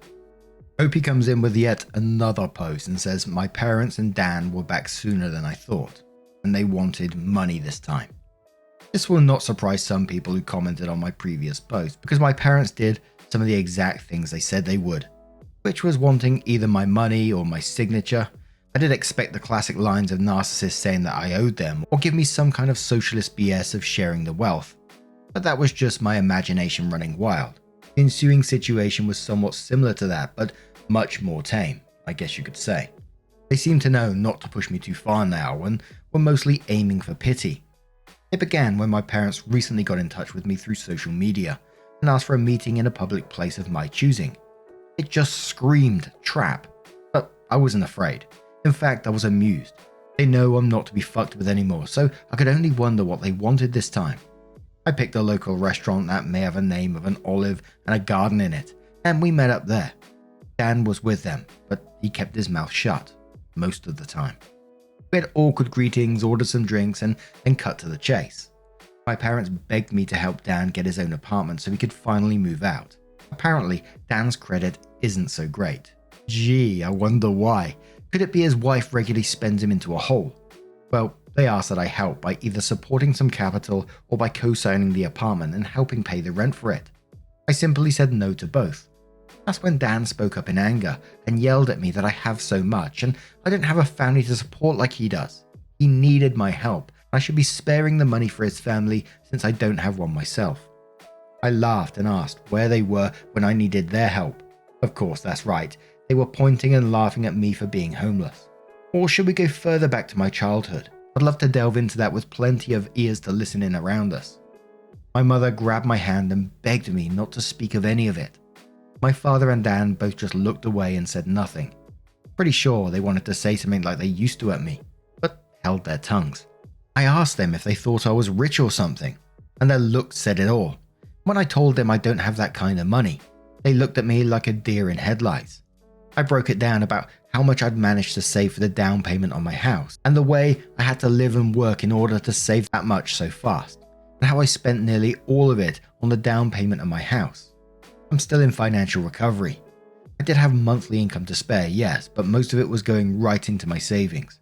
Opie comes in with yet another post and says my parents and Dan were back sooner than I thought, and they wanted money this time. This will not surprise some people who commented on my previous post, because my parents did some of the exact things they said they would, which was wanting either my money or my signature. I did expect the classic lines of narcissists saying that I owed them, or give me some kind of socialist BS of sharing the wealth, but that was just my imagination running wild. The ensuing situation was somewhat similar to that, but much more tame, I guess you could say. They seemed to know not to push me too far now, and were mostly aiming for pity. It began when my parents recently got in touch with me through social media and asked for a meeting in a public place of my choosing. It just screamed trap, but I wasn't afraid. In fact, I was amused. They know I'm not to be fucked with anymore, so I could only wonder what they wanted this time. I picked a local restaurant that may have a name of an olive and a garden in it, and we met up there. Dan was with them, but he kept his mouth shut most of the time. We had awkward greetings, ordered some drinks, and then cut to the chase. My parents begged me to help Dan get his own apartment so he could finally move out. Apparently, Dan's credit isn't so great. Gee, I wonder why. Could it be his wife regularly spends him into a hole? Well, they asked that I help by either supporting some capital or by co-signing the apartment and helping pay the rent for it. I simply said no to both. That's when Dan spoke up in anger and yelled at me that I have so much and I don't have a family to support like he does. He needed my help. I should be sparing the money for his family since I don't have one myself. I laughed and asked where they were when I needed their help. Of course, that's right. They were pointing and laughing at me for being homeless. Or should we go further back to my childhood? I'd love to delve into that with plenty of ears to listen in around us. My mother grabbed my hand and begged me not to speak of any of it. My father and Dan both just looked away and said nothing. Pretty sure they wanted to say something like they used to at me, but held their tongues. I asked them if they thought I was rich or something, and their looks said it all. When I told them I don't have that kind of money, they looked at me like a deer in headlights. I broke it down about how much I'd managed to save for the down payment on my house, and the way I had to live and work in order to save that much so fast, and how I spent nearly all of it on the down payment of my house. I'm still in financial recovery. I did have monthly income to spare, yes, but most of it was going right into my savings.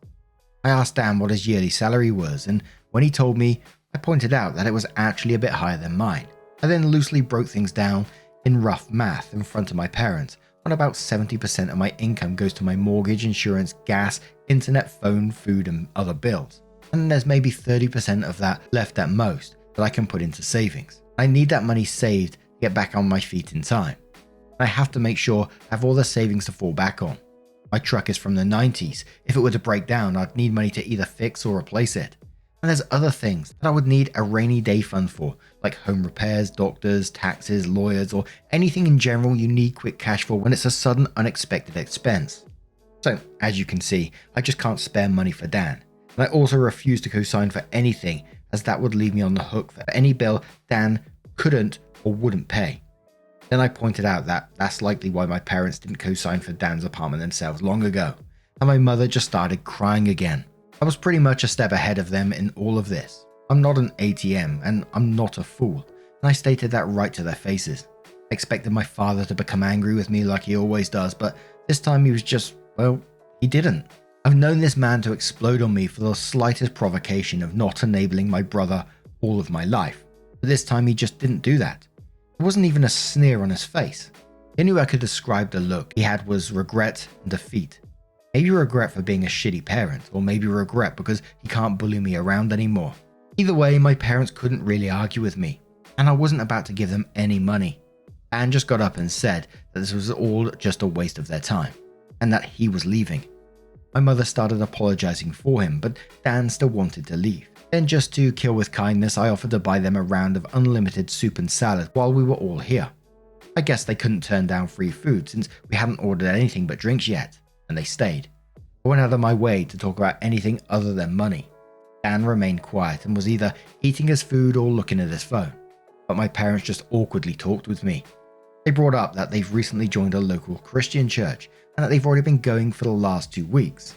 I asked Dan what his yearly salary was, and when he told me, I pointed out that it was actually a bit higher than mine. I then loosely broke things down in rough math in front of my parents, when about 70% of my income goes to my mortgage, insurance, gas, internet, phone, food, and other bills. And there's maybe 30% of that left at most that I can put into savings. I need that money saved to get back on my feet in time. I have to make sure I have all the savings to fall back on. My truck is from the 90s. If it were to break down, I'd need money to either fix or replace it. And there's other things that I would need a rainy day fund for, like home repairs, doctors, taxes, lawyers, or anything in general you need quick cash for when it's a sudden unexpected expense. So, as you can see, I just can't spare money for Dan, and I also refuse to co-sign for anything, as that would leave me on the hook for any bill Dan couldn't or wouldn't pay. Then I pointed out that that's likely why my parents didn't co-sign for Dan's apartment themselves long ago, and my mother just started crying again. I was pretty much a step ahead of them in all of this. I'm not an ATM, and I'm not a fool, and I stated that right to their faces. I expected my father to become angry with me like he always does, but this time he was just, well, he didn't. I've known this man to explode on me for the slightest provocation of not enabling my brother all of my life, but this time he just didn't do that. There wasn't even a sneer on his face. The only way I could describe the look he had was regret and defeat. Maybe regret for being a shitty parent, or maybe regret because he can't bully me around anymore. Either way, my parents couldn't really argue with me, and I wasn't about to give them any money. Dan just got up and said that this was all just a waste of their time, and that he was leaving. My mother started apologizing for him, but Dan still wanted to leave. Then, just to kill with kindness, I offered to buy them a round of unlimited soup and salad while we were all here. I guess they couldn't turn down free food since we hadn't ordered anything but drinks yet, and they stayed. I went out of my way to talk about anything other than money. Dan remained quiet and was either eating his food or looking at his phone, but my parents just awkwardly talked with me. They brought up that they've recently joined a local Christian church and that they've already been going for the last 2 weeks.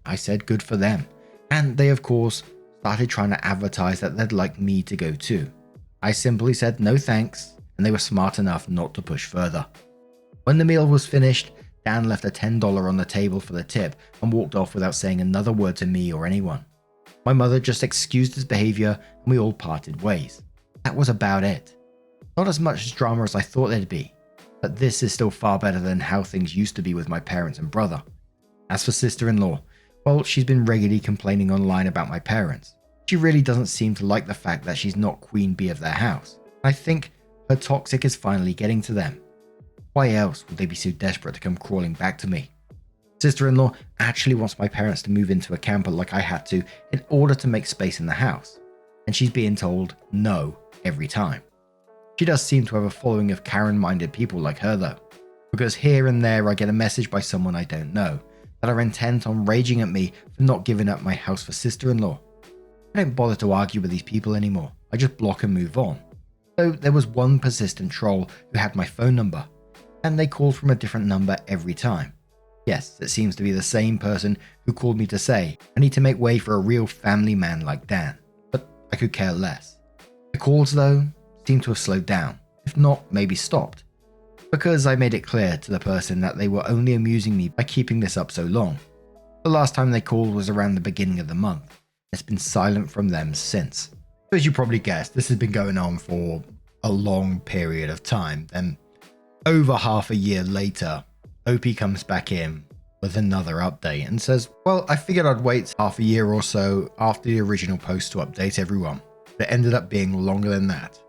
I said good for them, and they of course started trying to advertise that they'd like me to go too. I simply said no thanks, and they were smart enough not to push further. When the meal was finished, Dan left a $10 on the table for the tip and walked off without saying another word to me or anyone. My mother just excused his behavior and we all parted ways. That was about it. Not as much drama as I thought there'd be, but this is still far better than how things used to be with my parents and brother. As for sister-in-law, well, she's been regularly complaining online about my parents. She really doesn't seem to like the fact that she's not queen bee of their house. I think her toxic is finally getting to them. Why else would they be so desperate to come crawling back to me? Sister-in-law actually wants my parents to move into a camper like I had to in order to make space in the house, and she's being told no every time. She does seem to have a following of Karen-minded people like her though, because here and there I get a message by someone I don't know that are intent on raging at me for not giving up my house for sister-in-law. I don't bother to argue with these people anymore, I just block and move on. Though there was one persistent troll who had my phone number, and they called from a different number every time. Yes, it seems to be the same person who called me to say I need to make way for a real family man like Dan, but I could care less. The calls though seem to have slowed down, if not maybe stopped, because I made it clear to the person that they were only amusing me by keeping this up so long. The last time they called was around the beginning of the month. It's been silent from them since. So as you probably guessed, this has been going on for a long period of time. Then over half a year later, OP comes back in with another update and says, well, I figured I'd wait half a year or so after the original post to update everyone, but it ended up being longer than that.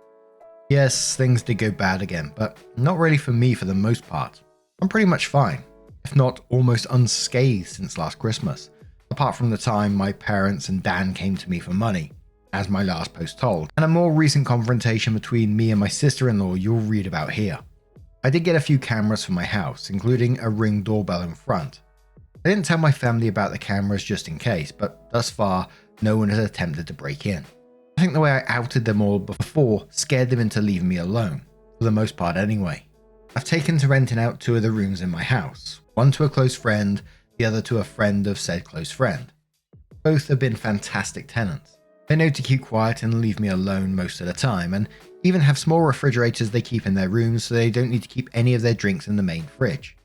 Yes, things did go bad again, but not really for me for the most part. I'm pretty much fine, if not almost unscathed since last Christmas, apart from the time my parents and Dan came to me for money, as my last post told, and a more recent confrontation between me and my sister-in-law you'll read about here. I did get a few cameras for my house, including a Ring doorbell in front. I didn't tell my family about the cameras just in case, but thus far, no one has attempted to break in. I think the way I outed them all before scared them into leaving me alone, for the most part anyway. I've taken to renting out 2 of the rooms in my house, one to a close friend, the other to a friend of said close friend. Both have been fantastic tenants. They know to keep quiet and leave me alone most of the time, and even have small refrigerators they keep in their rooms so they don't need to keep any of their drinks in the main fridge.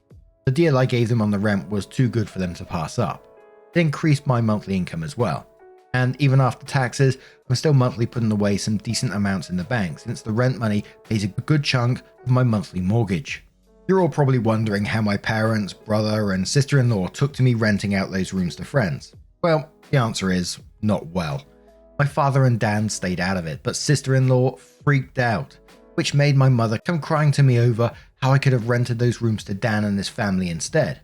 The deal I gave them on the rent was too good for them to pass up. It increased my monthly income as well. And even after taxes, I'm still monthly putting away some decent amounts in the bank since the rent money pays a good chunk of my monthly mortgage. You're all probably wondering how my parents, brother and sister-in-law took to me renting out those rooms to friends. Well, the answer is not well. My father and Dan stayed out of it, but sister-in-law freaked out, which made my mother come crying to me over how I could have rented those rooms to Dan and his family instead.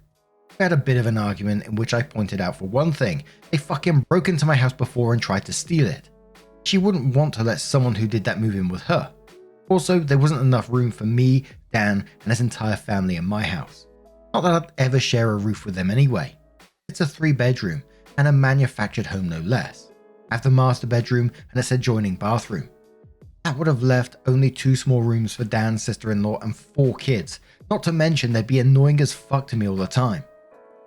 We had a bit of an argument in which I pointed out, for one thing, they fucking broke into my house before and tried to steal it. She wouldn't want to let someone who did that move in with her. Also, there wasn't enough room for me, Dan, and his entire family in my house. Not that I'd ever share a roof with them anyway. It's a 3-bedroom and a manufactured home no less. I have the master bedroom and its adjoining bathroom. That would have left only 2 small rooms for Dan's sister-in-law and 4 kids, not to mention they'd be annoying as fuck to me all the time.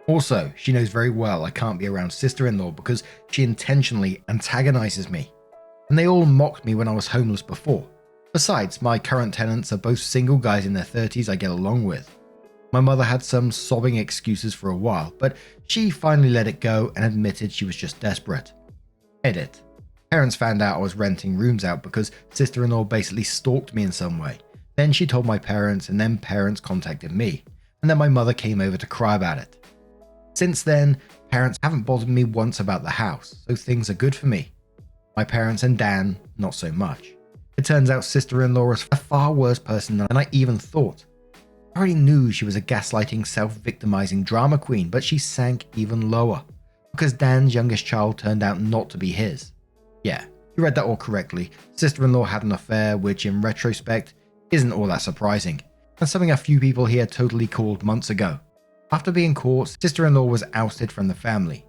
Also, she knows very well I can't be around sister-in-law because she intentionally antagonizes me. And they all mocked me when I was homeless before. Besides, my current tenants are both single guys in their 30s I get along with. My mother had some sobbing excuses for a while, but she finally let it go and admitted she was just desperate. Edit. Parents found out I was renting rooms out because sister-in-law basically stalked me in some way. Then she told my parents, and then parents contacted me. And then my mother came over to cry about it. Since then, parents haven't bothered me once about the house, so things are good for me. My parents and Dan, not so much. It turns out sister-in-law is a far worse person than I even thought. I already knew she was a gaslighting, self-victimizing drama queen, but she sank even lower. Because Dan's youngest child turned out not to be his. Yeah, you read that all correctly. Sister-in-law had an affair, which in retrospect isn't all that surprising. And something a few people here totally called months ago. After being caught, sister-in-law was ousted from the family.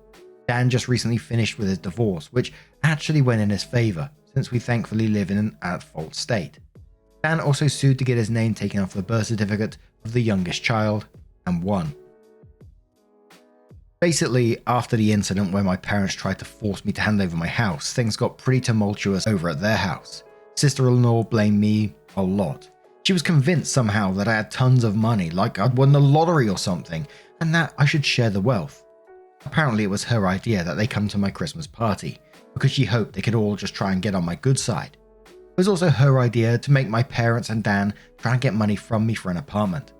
Dan just recently finished with his divorce, which actually went in his favor, since we thankfully live in an at-fault state. Dan also sued to get his name taken off the birth certificate of the youngest child, and won. Basically, after the incident where my parents tried to force me to hand over my house, things got pretty tumultuous over at their house. Sister-in-law blamed me a lot. She was convinced somehow that I had tons of money, like I'd won the lottery or something, and that I should share the wealth. Apparently it was her idea that they come to my Christmas party, because she hoped they could all just try and get on my good side. It was also her idea to make my parents and Dan try and get money from me for an apartment.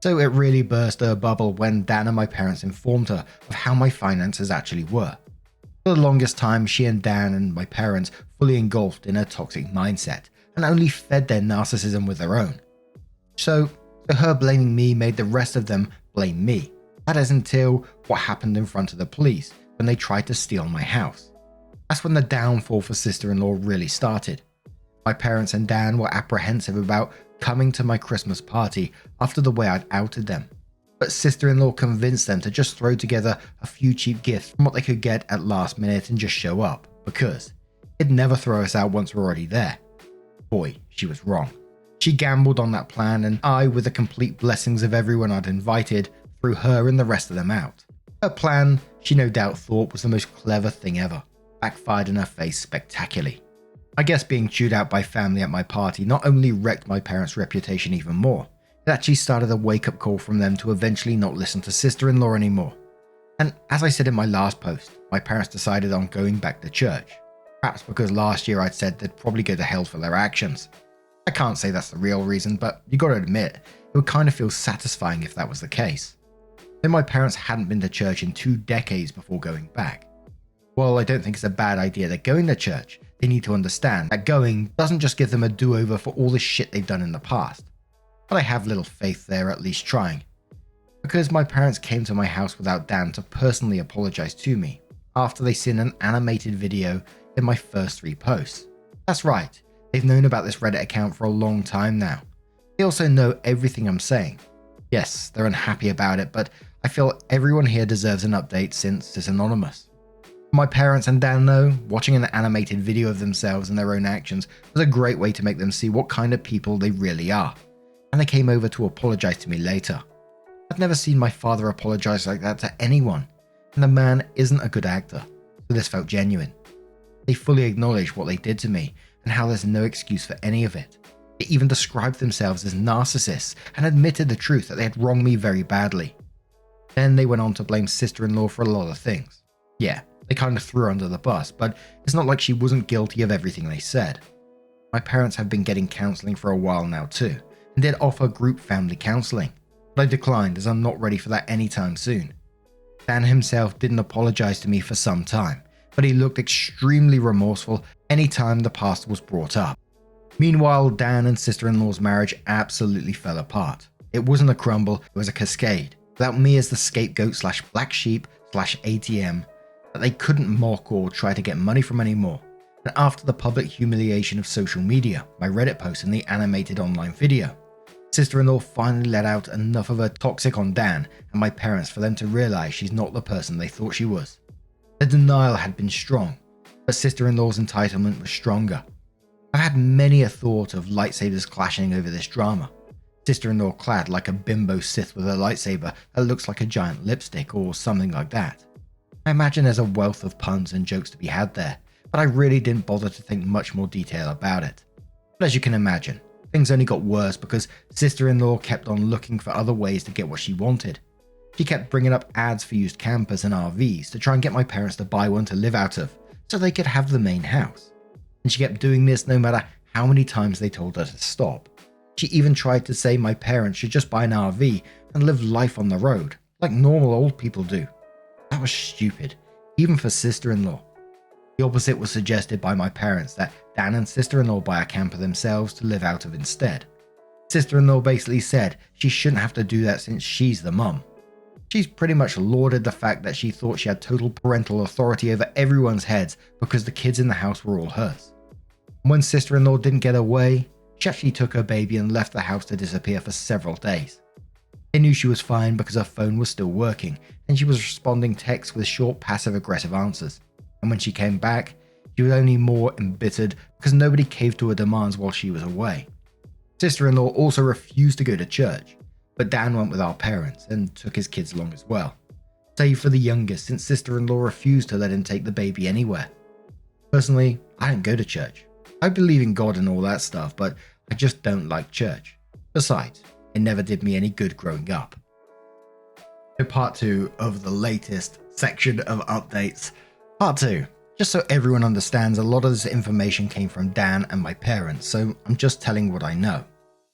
So it really burst her bubble when Dan and my parents informed her of how my finances actually were. For the longest time, she and Dan and my parents fully engulfed in a toxic mindset, and only fed their narcissism with their own. So her blaming me made the rest of them blame me. That is until what happened in front of the police when they tried to steal my house. That's when the downfall for sister-in-law really started. My parents and Dan were apprehensive about coming to my Christmas party after the way I'd outed them. But sister-in-law convinced them to just throw together a few cheap gifts from what they could get at last minute and just show up, because it'd never throw us out once we're already there. Boy, she was wrong. She gambled on that plan, and I, with the complete blessings of everyone I'd invited, threw her and the rest of them out. Her plan, she no doubt thought, was the most clever thing ever. Backfired in her face spectacularly. I guess being chewed out by family at my party not only wrecked my parents' reputation even more, it actually started a wake-up call from them to eventually not listen to sister-in-law anymore. And as I said in my last post, my parents decided on going back to church. Perhaps because last year I'd said they'd probably go to hell for their actions. I can't say that's the real reason, but you gotta admit, it would kind of feel satisfying if that was the case. Though my parents hadn't been to church in 2 decades before going back. Well, I don't think it's a bad idea they're going to church. They need to understand that going doesn't just give them a do-over for all the shit they've done in the past. But I have little faith they're at least trying. Because my parents came to my house without Dan to personally apologize to me, after they seen an animated video in my first 3 posts. That's right, they've known about this Reddit account for a long time now. They also know everything I'm saying. Yes, they're unhappy about it, but I feel everyone here deserves an update since it's anonymous. My parents and Dan know watching an animated video of themselves and their own actions was a great way to make them see what kind of people they really are. And they came over to apologize to me later. I've never seen my father apologize like that to anyone, and the man isn't a good actor, so this felt genuine. They fully acknowledged what they did to me and how there's no excuse for any of it. They even described themselves as narcissists and admitted the truth that they had wronged me very badly. Then they went on to blame sister-in-law for a lot of things. Yeah, they kind of threw her under the bus, but it's not like she wasn't guilty of everything they said. My parents have been getting counselling for a while now too, and did offer group family counselling, but I declined as I'm not ready for that anytime soon. Dan himself didn't apologise to me for some time, but he looked extremely remorseful anytime the past was brought up. Meanwhile, Dan and sister-in-law's marriage absolutely fell apart. It wasn't a crumble, it was a cascade. without me as the scapegoat slash black sheep slash ATM that they couldn't mock or try to get money from anymore. And after the public humiliation of social media, my Reddit post and the animated online video, sister-in-law finally let out enough of her toxic on Dan and my parents for them to realize she's not the person they thought she was. The denial had been strong, but sister-in-law's entitlement was stronger. I've had many a thought of lightsabers clashing over this drama. Sister-in-law clad like a bimbo Sith with a lightsaber that looks like a giant lipstick or something like that. I imagine there's a wealth of puns and jokes to be had there, but I really didn't bother to think much more detail about it. But as you can imagine, things only got worse because sister-in-law kept on looking for other ways to get what she wanted. She kept bringing up ads for used campers and RVs to try and get my parents to buy one to live out of, so they could have the main house. And she kept doing this no matter how many times they told her to stop. She even tried to say my parents should just buy an RV and live life on the road, like normal old people do. That was stupid, even for sister-in-law. The opposite was suggested by my parents, that Dan and sister-in-law buy a camper themselves to live out of instead. Sister-in-law basically said she shouldn't have to do that since she's the mum. She's pretty much lauded the fact that she thought she had total parental authority over everyone's heads because the kids in the house were all hers. When sister-in-law didn't get her way, she actually took her baby and left the house to disappear for several days. They knew she was fine because her phone was still working and she was responding texts with short passive-aggressive answers. And when she came back, she was only more embittered because nobody caved to her demands while she was away. Sister-in-law also refused to go to church, but Dan went with our parents and took his kids along as well. Save for the youngest, since sister-in-law refused to let him take the baby anywhere. Personally, I don't go to church. I believe in God and all that stuff, but I just don't like church. Besides, it never did me any good growing up. So part 2 of the latest section of updates. Part 2. Just so everyone understands, a lot of this information came from Dan and my parents, so I'm just telling what I know.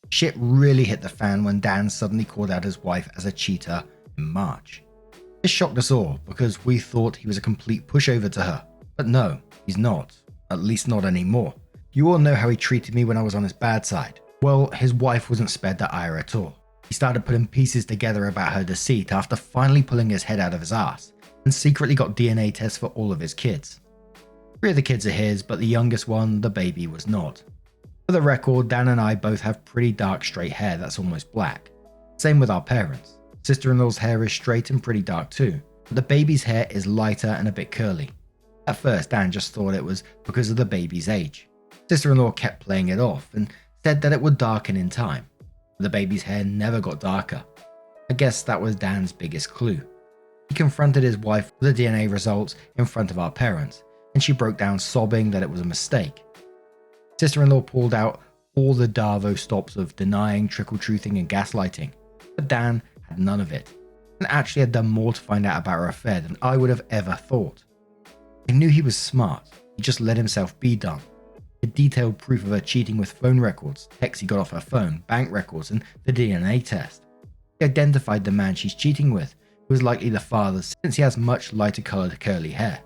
Shit really hit the fan when Dan suddenly called out his wife as a cheater in March. This shocked us all because we thought he was a complete pushover to her, but no, he's not, at least not anymore. You all know how he treated me when I was on his bad side. Well, his wife wasn't spared that ire at all. He started putting pieces together about her deceit after finally pulling his head out of his ass, and secretly got DNA tests for all of his kids. 3 of the kids are his, but the youngest one, the baby, was not. For the record, Dan and I both have pretty dark straight hair that's almost black. Same with our parents. Sister-in-law's hair is straight and pretty dark too, but the baby's hair is lighter and a bit curly. At first, Dan just thought it was because of the baby's age. Sister-in-law kept playing it off and said that it would darken in time. The baby's hair never got darker. I guess that was Dan's biggest clue. He confronted his wife with the DNA results in front of our parents, and she broke down sobbing that it was a mistake. Sister-in-law pulled out all the Darvo stops of denying, trickle-truthing and gaslighting, but Dan had none of it, and actually had done more to find out about her affair than I would have ever thought. I knew he was smart, he just let himself be done. The detailed proof of her cheating with phone records, texts he got off her phone, bank records, and the DNA test. He identified the man she's cheating with, who was likely the father since he has much lighter coloured curly hair.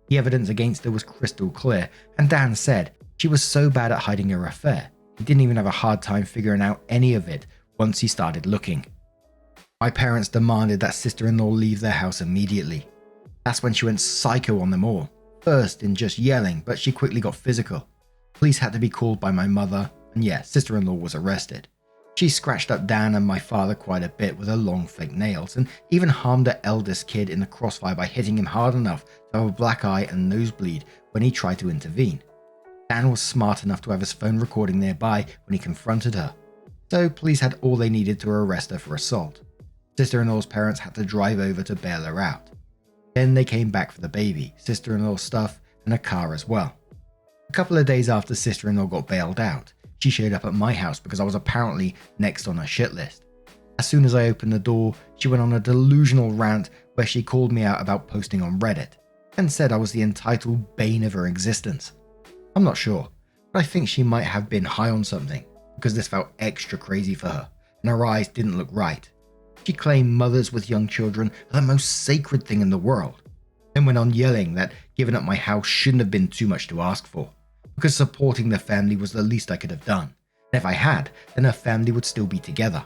The evidence against her was crystal clear, and Dan said she was so bad at hiding her affair, he didn't even have a hard time figuring out any of it once he started looking. My parents demanded that sister-in-law leave their house immediately. That's when she went psycho on them all, first in just yelling, but she quickly got physical. Police had to be called by my mother, and yeah, sister-in-law was arrested. She scratched up Dan and my father quite a bit with her long fake nails, and even harmed her eldest kid in the crossfire by hitting him hard enough to have a black eye and nosebleed when he tried to intervene. Dan was smart enough to have his phone recording nearby when he confronted her, so police had all they needed to arrest her for assault. Sister-in-law's parents had to drive over to bail her out. Then they came back for the baby, sister-in-law's stuff, and a car as well. A couple of days after sister-in-law got bailed out, she showed up at my house because I was apparently next on her shit list. As soon as I opened the door, she went on a delusional rant where she called me out about posting on Reddit, and said I was the entitled bane of her existence. I'm not sure, but I think she might have been high on something, because this felt extra crazy for her, and her eyes didn't look right. She claimed mothers with young children are the most sacred thing in the world, and went on yelling that giving up my house shouldn't have been too much to ask for, because supporting the family was the least I could have done, and if I had, then her family would still be together.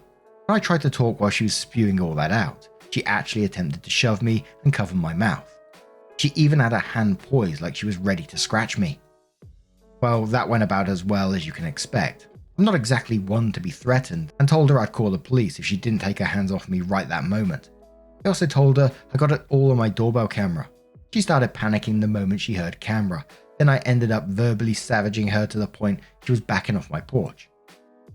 I tried to talk while she was spewing all that out, She actually attempted to shove me and cover my mouth. She even had her hand poised like she was ready to scratch me. Well, that went about as well as you can expect. I'm not exactly one to be threatened, and told her I'd call the police if she didn't take her hands off me right that moment. I also told her I got it all on my doorbell camera. She started panicking the moment she heard camera, then I ended up verbally savaging her to the point she was backing off my porch.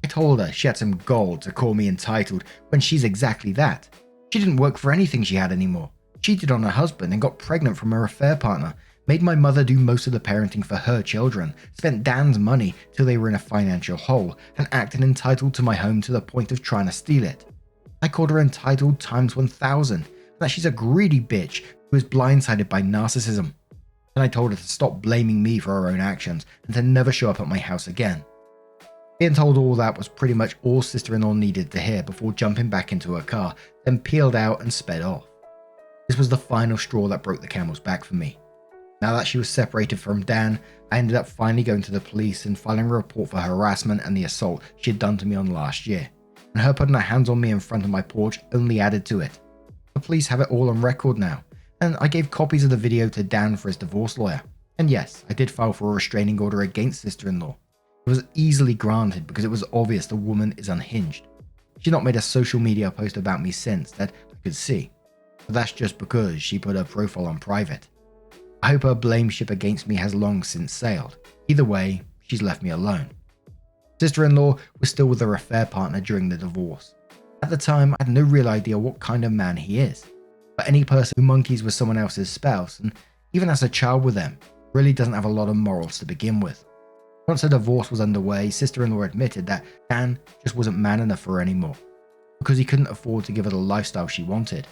I told her she had some gold to call me entitled when she's exactly that. She didn't work for anything she had anymore, cheated on her husband and got pregnant from her affair partner, made my mother do most of the parenting for her children, spent Dan's money till they were in a financial hole, and acted entitled to my home to the point of trying to steal it. I called her entitled times 1000, and that she's a greedy bitch who is blindsided by narcissism. Then I told her to stop blaming me for her own actions and to never show up at my house again. Being told all that was pretty much all sister-in-law needed to hear before jumping back into her car, then peeled out and sped off. This was the final straw that broke the camel's back for me. Now that she was separated from Dan, I ended up finally going to the police and filing a report for harassment and the assault she had done to me on last year, and her putting her hands on me in front of my porch only added to it. The police have it all on record now, and I gave copies of the video to Dan for his divorce lawyer. And yes, I did file for a restraining order against sister-in-law. It was easily granted because it was obvious the woman is unhinged. She's not made a social media post about me since that I could see, but that's just because she put her profile on private. I hope her blame ship against me has long since sailed. Either way, she's left me alone. Sister-in-law was still with her affair partner during the divorce. At the time, I had no real idea what kind of man he is. But any person who monkeys with someone else's spouse, and even has a child with them, really doesn't have a lot of morals to begin with. Once the divorce was underway, sister-in-law admitted that Dan just wasn't man enough for her anymore, because he couldn't afford to give her the lifestyle she wanted.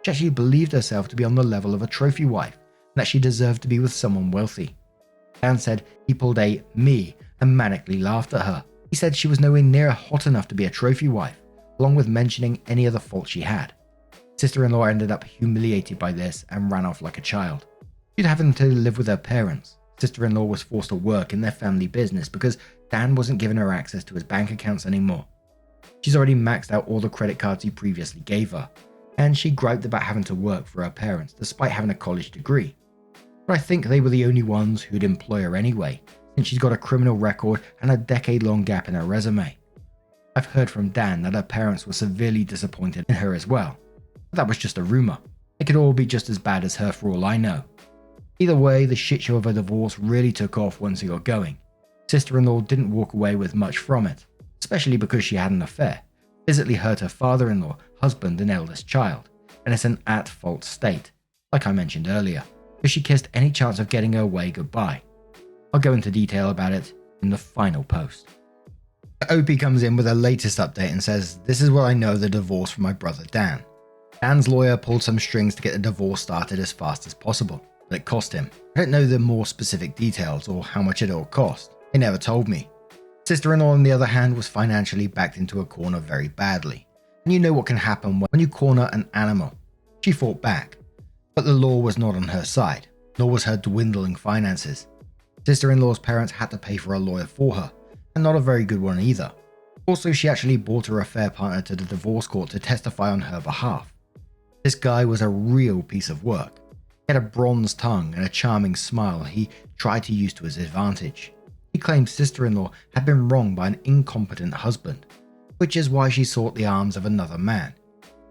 She actually believed herself to be on the level of a trophy wife, and that she deserved to be with someone wealthy. Dan said he pulled a me and manically laughed at her. He said she was nowhere near hot enough to be a trophy wife, along with mentioning any other faults she had. Sister-in-law ended up humiliated by this and ran off like a child. She'd having to live with her parents. Sister-in-law was forced to work in their family business because Dan wasn't giving her access to his bank accounts anymore. She's already maxed out all the credit cards he previously gave her, and she griped about having to work for her parents despite having a college degree. But I think they were the only ones who'd employ her anyway, since she's got a criminal record and a decade-long gap in her resume. I've heard from Dan that her parents were severely disappointed in her as well. But that was just a rumor. It could all be just as bad as her for all I know. Either way, the shit show of her divorce really took off once it got going. Sister-in-law didn't walk away with much from it, especially because she had an affair, physically hurt her father-in-law, husband and eldest child, and it's an at-fault state, like I mentioned earlier, because she kissed any chance of getting her way goodbye. I'll go into detail about it in the final post. OP comes in with her latest update and says, "This is what I know of the divorce from my brother Dan. Dan's lawyer pulled some strings to get the divorce started as fast as possible, but it cost him. I don't know the more specific details or how much it all cost. He never told me. Sister-in-law, on the other hand, was financially backed into a corner very badly. And you know what can happen when you corner an animal. She fought back, but the law was not on her side, nor was her dwindling finances. Sister-in-law's parents had to pay for a lawyer for her, and not a very good one either. Also, she actually brought her affair partner to the divorce court to testify on her behalf. This guy was a real piece of work. He had a bronze tongue and a charming smile he tried to use to his advantage. He claimed sister-in-law had been wronged by an incompetent husband, which is why she sought the arms of another man.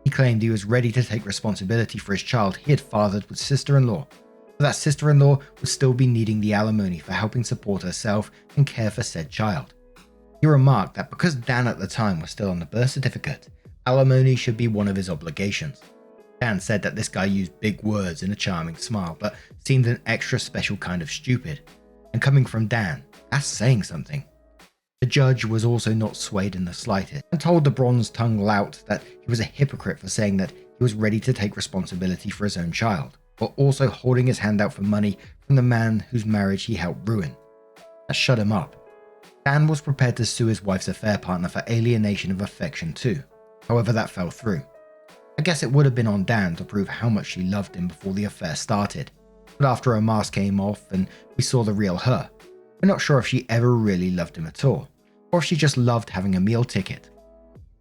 He claimed he was ready to take responsibility for his child he had fathered with sister-in-law, but that sister-in-law would still be needing the alimony for helping support herself and care for said child. He remarked that because Dan at the time was still on the birth certificate, alimony should be one of his obligations. Dan said that this guy used big words and a charming smile, but seemed an extra special kind of stupid. And coming from Dan, that's saying something. The judge was also not swayed in the slightest, and told the bronze-tongued lout that he was a hypocrite for saying that he was ready to take responsibility for his own child, while also holding his hand out for money from the man whose marriage he helped ruin. That shut him up. Dan was prepared to sue his wife's affair partner for alienation of affection too. However, that fell through. I guess it would have been on Dan to prove how much she loved him before the affair started. But after her mask came off and we saw the real her, we're not sure if she ever really loved him at all, or if she just loved having a meal ticket.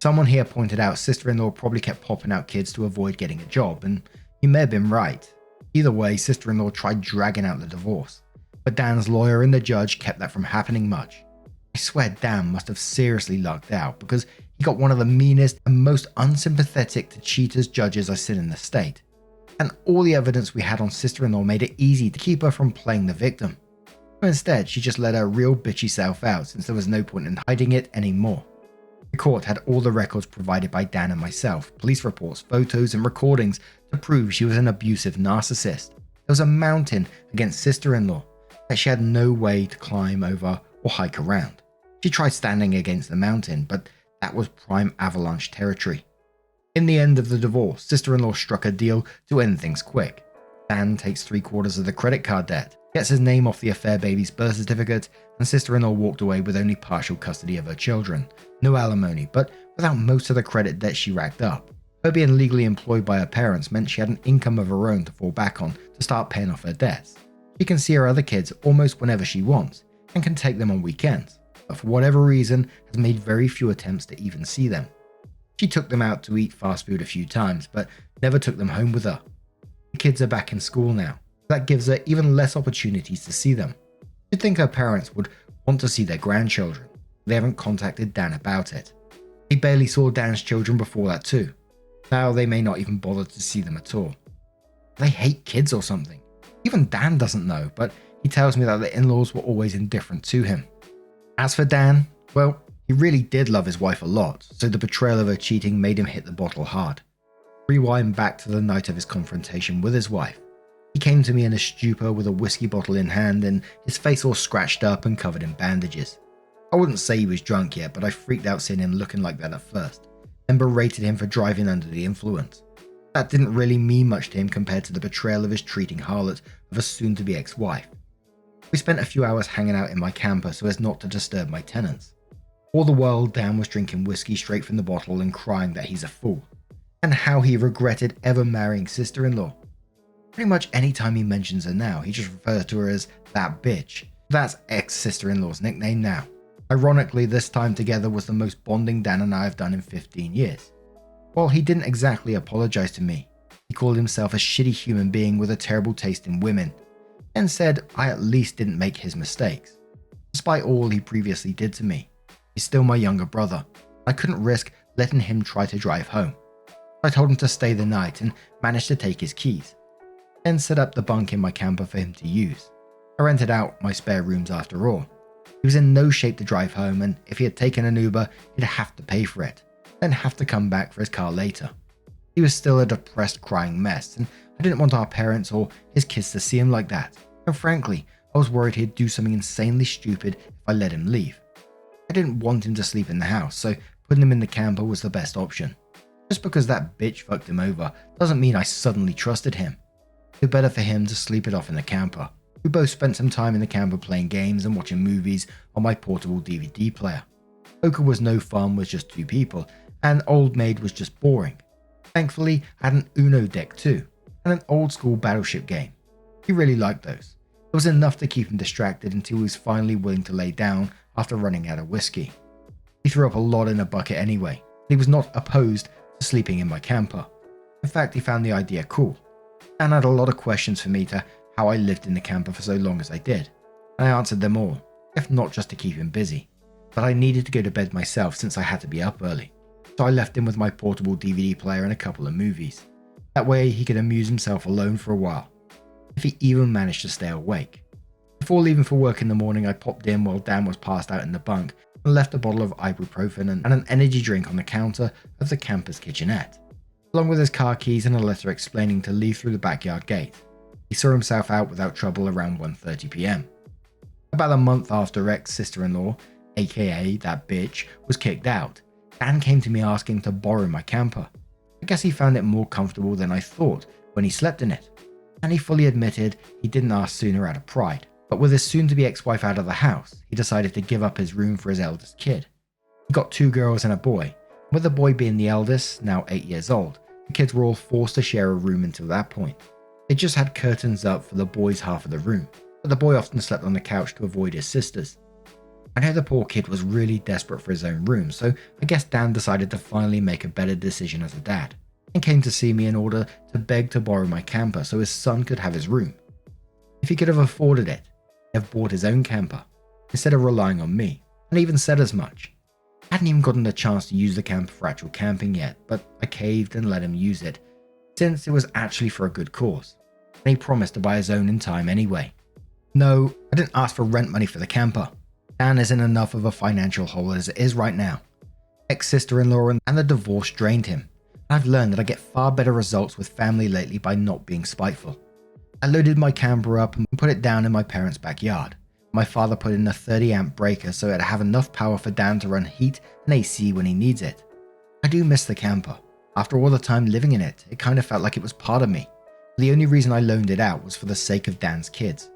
Someone here pointed out sister-in-law probably kept popping out kids to avoid getting a job, and he may have been right. Either way, sister-in-law tried dragging out the divorce, but Dan's lawyer and the judge kept that from happening much. I swear Dan must have seriously lucked out, because he got one of the meanest and most unsympathetic to cheaters judges I've seen in the state. And all the evidence we had on sister-in-law made it easy to keep her from playing the victim. But instead, she just let her real bitchy self out since there was no point in hiding it anymore. The court had all the records provided by Dan and myself, police reports, photos and recordings to prove she was an abusive narcissist. There was a mountain against sister-in-law that she had no way to climb over or hike around. She tried standing against the mountain, but that was prime avalanche territory. In the end of the divorce, sister-in-law struck a deal to end things quick. Dan takes 3/4 of the credit card debt, gets his name off the affair baby's birth certificate, and sister-in-law walked away with only partial custody of her children. No alimony, but without most of the credit debt she racked up. Her being legally employed by her parents meant she had an income of her own to fall back on to start paying off her debts. She can see her other kids almost whenever she wants, and can take them on weekends, but for whatever reason has made very few attempts to even see them. She took them out to eat fast food a few times, but never took them home with her. The kids are back in school now. That gives her even less opportunities to see them. You'd think her parents would want to see their grandchildren. They haven't contacted Dan about it. They barely saw Dan's children before that too. Now they may not even bother to see them at all. They hate kids or something. Even Dan doesn't know, but he tells me that the in-laws were always indifferent to him. As for Dan, well, he really did love his wife a lot, so the betrayal of her cheating made him hit the bottle hard. Rewind back to the night of his confrontation with his wife. He came to me in a stupor with a whiskey bottle in hand and his face all scratched up and covered in bandages. I wouldn't say he was drunk yet, but I freaked out seeing him looking like that at first, and berated him for driving under the influence. That didn't really mean much to him compared to the betrayal of his treating harlot of a soon-to-be ex-wife. We spent a few hours hanging out in my camper so as not to disturb my tenants. All the while, Dan was drinking whiskey straight from the bottle and crying that he's a fool, and how he regretted ever marrying sister-in-law. Pretty much any time he mentions her now, he just refers to her as that bitch. That's ex-sister-in-law's nickname now. Ironically, this time together was the most bonding Dan and I have done in 15 years. While he didn't exactly apologize to me, he called himself a shitty human being with a terrible taste in women, and said I at least didn't make his mistakes. Despite all he previously did to me, he's still my younger brother. I couldn't risk letting him try to drive home. I told him to stay the night and managed to take his keys, then set up the bunk in my camper for him to use. I rented out my spare rooms after all. He was in no shape to drive home, and if he had taken an Uber, he'd have to pay for it, then have to come back for his car later. He was still a depressed, crying mess, and I didn't want our parents or his kids to see him like that. And frankly, I was worried he'd do something insanely stupid if I let him leave. I didn't want him to sleep in the house, so putting him in the camper was the best option. Just because that bitch fucked him over doesn't mean I suddenly trusted him. It was better for him to sleep it off in the camper. We both spent some time in the camper playing games and watching movies on my portable DVD player. Poker was no fun with just two people, and Old Maid was just boring. Thankfully, I had an Uno deck too, and an old school battleship game. He really liked those. It was enough to keep him distracted until he was finally willing to lay down after running out of whiskey. He threw up a lot in a bucket anyway, and he was not opposed to sleeping in my camper. In fact, he found the idea cool, and had a lot of questions for me to how I lived in the camper for so long as I did, and I answered them all, if not just to keep him busy. But I needed to go to bed myself since I had to be up early, so I left him with my portable DVD player and a couple of movies. That way he could amuse himself alone for a while, if he even managed to stay awake. Before leaving for work in the morning, I popped in while Dan was passed out in the bunk and left a bottle of ibuprofen and an energy drink on the counter of the camper's kitchenette, along with his car keys and a letter explaining to leave through the backyard gate. He saw himself out without trouble around 1:30 PM. About a month after ex-sister-in-law, aka that bitch, was kicked out, Dan came to me asking to borrow my camper. I guess he found it more comfortable than I thought when he slept in it, and he fully admitted he didn't ask sooner out of pride. But with his soon-to-be ex-wife out of the house, he decided to give up his room for his eldest kid. He got 2 girls and a boy, with the boy being the eldest, now 8 years old. The kids were all forced to share a room until that point. They just had curtains up for the boys' half of the room, but the boy often slept on the couch to avoid his sisters. I know the poor kid was really desperate for his own room, so I guess Dan decided to finally make a better decision as a dad, and came to see me in order to beg to borrow my camper so his son could have his room. If he could have afforded it, he'd have bought his own camper, instead of relying on me, and even said as much. I hadn't even gotten the chance to use the camper for actual camping yet, but I caved and let him use it, since it was actually for a good cause, and he promised to buy his own in time anyway. No, I didn't ask for rent money for the camper. Dan isn't enough of a financial hole as it is right now. Ex-sister-in-law and the divorce drained him. I've learned that I get far better results with family lately by not being spiteful. I loaded my camper up and put it down in my parents' backyard. My father put in a 30 amp breaker so it'd have enough power for Dan to run heat and AC when he needs it. I do miss the camper. After all the time living in it, it kind of felt like it was part of me. The only reason I loaned it out was for the sake of Dan's kids.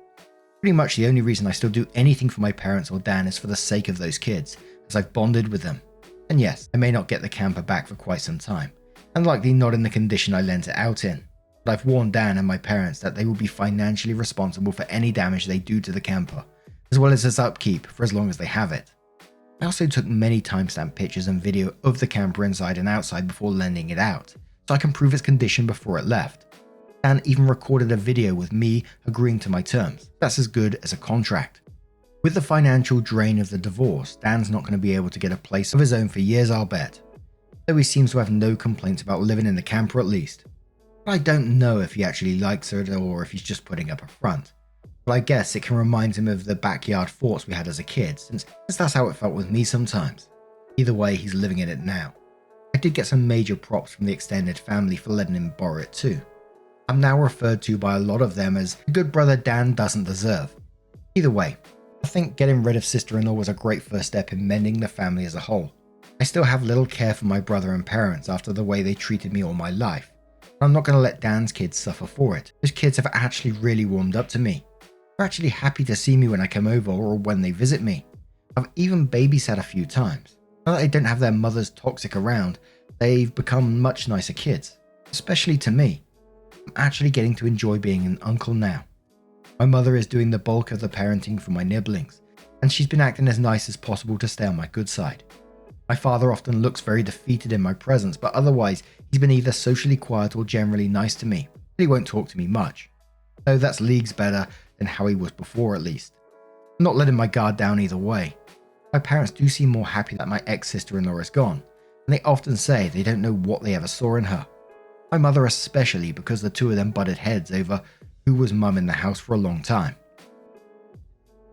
Pretty much the only reason I still do anything for my parents or Dan is for the sake of those kids, as I've bonded with them. And yes, I may not get the camper back for quite some time, and likely not in the condition I lent it out in, but I've warned Dan and my parents that they will be financially responsible for any damage they do to the camper, as well as its upkeep for as long as they have it. I also took many timestamp pictures and video of the camper inside and outside before lending it out, so I can prove its condition before it left. Dan even recorded a video with me agreeing to my terms. That's as good as a contract. With the financial drain of the divorce, Dan's not going to be able to get a place of his own for years, I'll bet. Though he seems to have no complaints about living in the camper at least. But I don't know if he actually likes it or if he's just putting up a front. But I guess it can remind him of the backyard forts we had as a kid, since that's how it felt with me sometimes. Either way, he's living in it now. I did get some major props from the extended family for letting him borrow it too. I'm now referred to by a lot of them as the good brother Dan doesn't deserve. Either way, I think getting rid of sister-in-law was a great first step in mending the family as a whole. I still have little care for my brother and parents after the way they treated me all my life. I'm not going to let Dan's kids suffer for it. Those kids have actually really warmed up to me. They're actually happy to see me when I come over or when they visit me. I've even babysat a few times. Now that they don't have their mother's toxic around, they've become much nicer kids, especially to me. I'm actually getting to enjoy being an uncle now. My mother is doing the bulk of the parenting for my nibblings, and she's been acting as nice as possible to stay on my good side. My father often looks very defeated in my presence, but otherwise he's been either socially quiet or generally nice to me, but he won't talk to me much. Though that's leagues better than how he was before at least. I'm not letting my guard down either way. My parents do seem more happy that my ex-sister-in-law is gone, and they often say they don't know what they ever saw in her. My mother especially, because the two of them butted heads over who was mum in the house for a long time.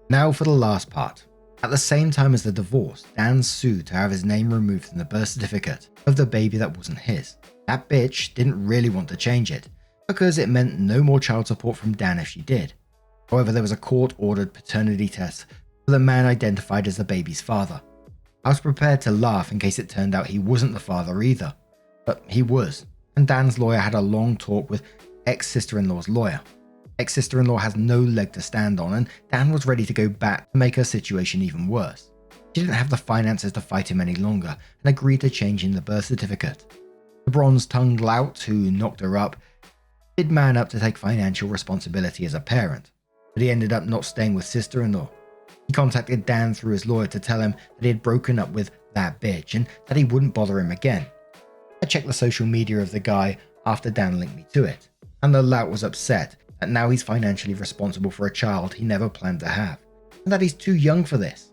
Now for the last part. At the same time as the divorce, Dan sued to have his name removed from the birth certificate of the baby that wasn't his. That bitch didn't really want to change it, because it meant no more child support from Dan if she did. However, there was a court-ordered paternity test for the man identified as the baby's father. I was prepared to laugh in case it turned out he wasn't the father either, but he was. And Dan's lawyer had a long talk with ex-sister-in-law's lawyer. Ex-sister-in-law has no leg to stand on, and Dan was ready to go back to make her situation even worse. She didn't have the finances to fight him any longer and agreed to changing the birth certificate. The bronze-tongued lout who knocked her up did man up to take financial responsibility as a parent, but he ended up not staying with sister-in-law. He contacted Dan through his lawyer to tell him that he had broken up with that bitch and that he wouldn't bother him again. I checked the social media of the guy after Dan linked me to it, and the lout was upset that now he's financially responsible for a child he never planned to have, and that he's too young for this.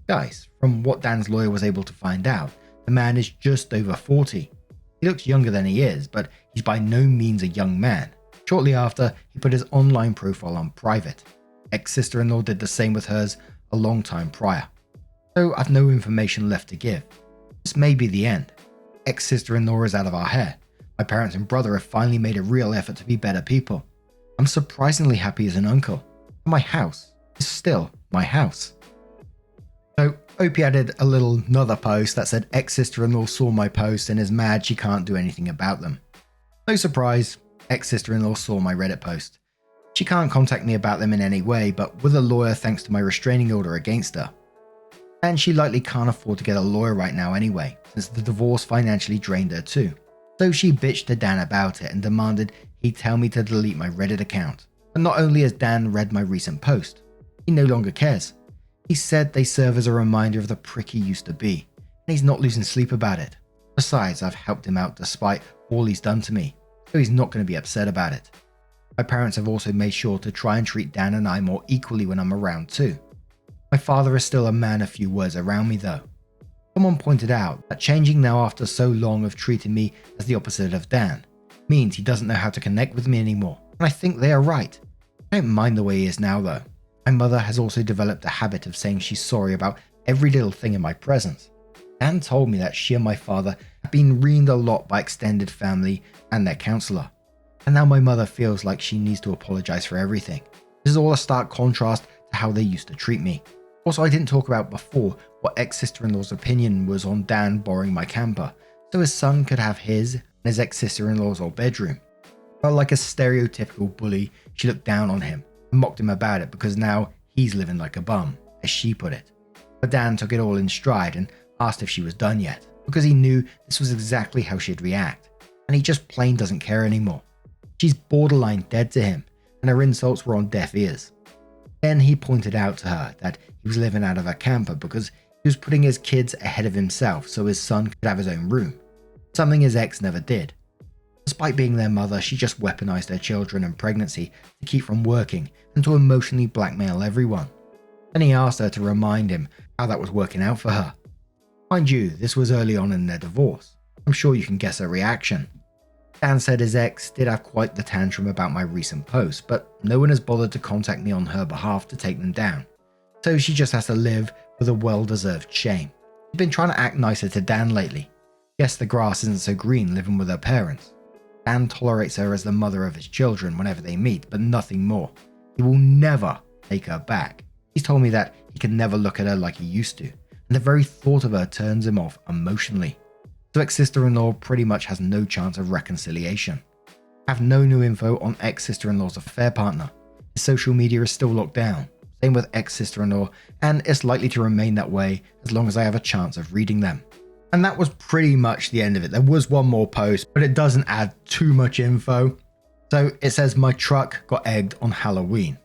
Guys, from what Dan's lawyer was able to find out, the man is just over 40. He looks younger than he is, but he's by no means a young man. Shortly after, he put his online profile on private. Ex-sister-in-law did the same with hers a long time prior. So I've no information left to give. This may be the end. Ex-sister-in-law is out of our hair. My parents and brother have finally made a real effort to be better people. I'm surprisingly happy as an uncle. And my house is still my house. So Opie added another post that said ex-sister-in-law saw my post and is mad she can't do anything about them. No surprise, ex-sister-in-law saw my Reddit post. She can't contact me about them in any way, but with a lawyer thanks to my restraining order against her. And she likely can't afford to get a lawyer right now anyway, since the divorce financially drained her too. So she bitched to Dan about it and demanded he tell me to delete my Reddit account. But not only has Dan read my recent post, he no longer cares. He said they serve as a reminder of the prick he used to be, and he's not losing sleep about it. Besides, I've helped him out despite all he's done to me, so he's not going to be upset about it. My parents have also made sure to try and treat Dan and I more equally when I'm around too. My father is still a man of few words around me though. Someone pointed out that changing now after so long of treating me as the opposite of Dan means he doesn't know how to connect with me anymore, and I think they are right. I don't mind the way he is now though. My mother has also developed a habit of saying she's sorry about every little thing in my presence. Dan told me that she and my father have been reamed a lot by extended family and their counsellor, and now my mother feels like she needs to apologise for everything. This is all a stark contrast to how they used to treat me. Also, I didn't talk about before what ex-sister-in-law's opinion was on Dan borrowing my camper, so his son could have his and his ex-sister-in-law's old bedroom. But like a stereotypical bully, she looked down on him and mocked him about it because now he's living like a bum, as she put it. But Dan took it all in stride and asked if she was done yet, because he knew this was exactly how she'd react, and he just plain doesn't care anymore. She's borderline dead to him, and her insults were on deaf ears. Then he pointed out to her that he was living out of a camper because he was putting his kids ahead of himself so his son could have his own room, something his ex never did. Despite being their mother, she just weaponized their children and pregnancy to keep from working and to emotionally blackmail everyone. Then he asked her to remind him how that was working out for her. Mind you, this was early on in their divorce. I'm sure you can guess her reaction. Dan said his ex did have quite the tantrum about my recent posts, but no one has bothered to contact me on her behalf to take them down, so she just has to live with a well-deserved shame. She's been trying to act nicer to Dan lately. Guess the grass isn't so green living with her parents. Dan tolerates her as the mother of his children whenever they meet, but nothing more. He will never take her back. He's told me that he can never look at her like he used to, and the very thought of her turns him off emotionally. So ex-sister-in-law pretty much has no chance of reconciliation. I have no new info on ex-sister-in-law's affair partner. His social media is still locked down. Same with ex-sister-in-law, and it's likely to remain that way as long as I have a chance of reading them. And that was pretty much the end of it. There was one more post, but it doesn't add too much info. So it says my truck got egged on Halloween.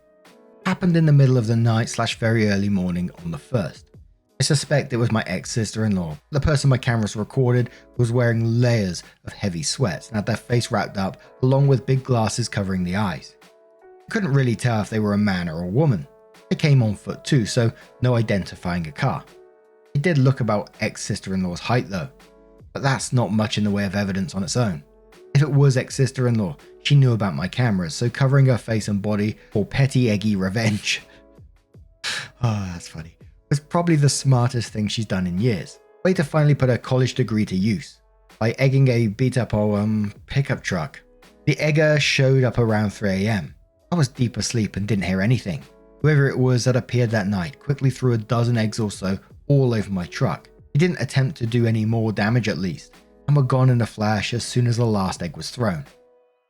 Happened in the middle of the night / very early morning on the 1st. I suspect it was my ex-sister-in-law. The person my cameras recorded was wearing layers of heavy sweats and had their face wrapped up along with big glasses covering the eyes. I couldn't really tell if they were a man or a woman. They came on foot too, so no identifying a car. It did look about ex-sister-in-law's height though, but that's not much in the way of evidence on its own. If it was ex-sister-in-law, she knew about my cameras, so covering her face and body for petty eggy revenge. Oh, that's funny. Was probably the smartest thing she's done in years. Way to finally put her college degree to use by egging a beat-up pickup truck. The egger showed up around 3 AM. I was deep asleep and didn't hear anything. Whoever it was that appeared that night quickly threw a dozen eggs or so all over my truck. He didn't attempt to do any more damage at least, and were gone in a flash as soon as the last egg was thrown.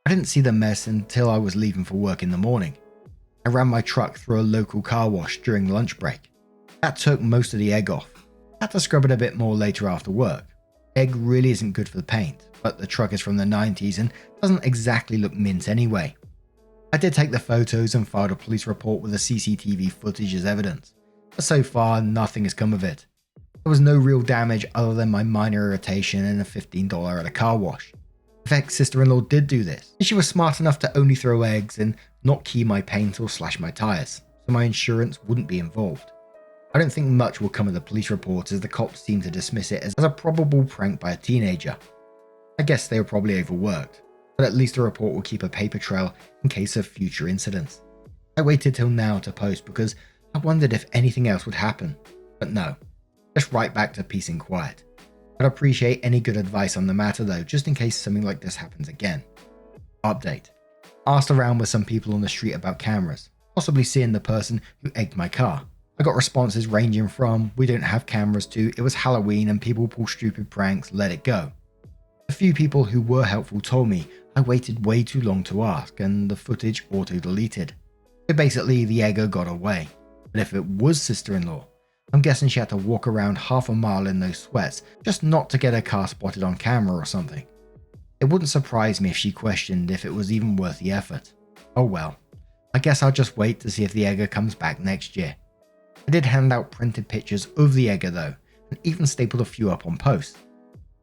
I didn't see the mess until I was leaving for work in the morning. I ran my truck through a local car wash during lunch break. That took most of the egg off. I had to scrub it a bit more later after work. Egg really isn't good for the paint, but the truck is from the 90s and doesn't exactly look mint anyway. I did take the photos and filed a police report with the CCTV footage as evidence, but so far nothing has come of it. There was no real damage other than my minor irritation and a $15 at a car wash. If ex-sister-in-law did do this, she was smart enough to only throw eggs and not key my paint or slash my tyres, so my insurance wouldn't be involved. I don't think much will come of the police report as the cops seem to dismiss it as a probable prank by a teenager. I guess they were probably overworked, but at least the report will keep a paper trail in case of future incidents. I waited till now to post because I wondered if anything else would happen, but no, just right back to peace and quiet. I'd appreciate any good advice on the matter though, just in case something like this happens again. Update. Asked around with some people on the street about cameras, possibly seeing the person who egged my car. I got responses ranging from, we don't have cameras to, it was Halloween and people pull stupid pranks, let it go. A few people who were helpful told me I waited way too long to ask and the footage auto-deleted. So basically the egger got away. But if it was sister-in-law, I'm guessing she had to walk around half a mile in those sweats just not to get her car spotted on camera or something. It wouldn't surprise me if she questioned if it was even worth the effort. Oh well, I guess I'll just wait to see if the egger comes back next year. I did hand out printed pictures of the Egger though, and even stapled a few up on posts.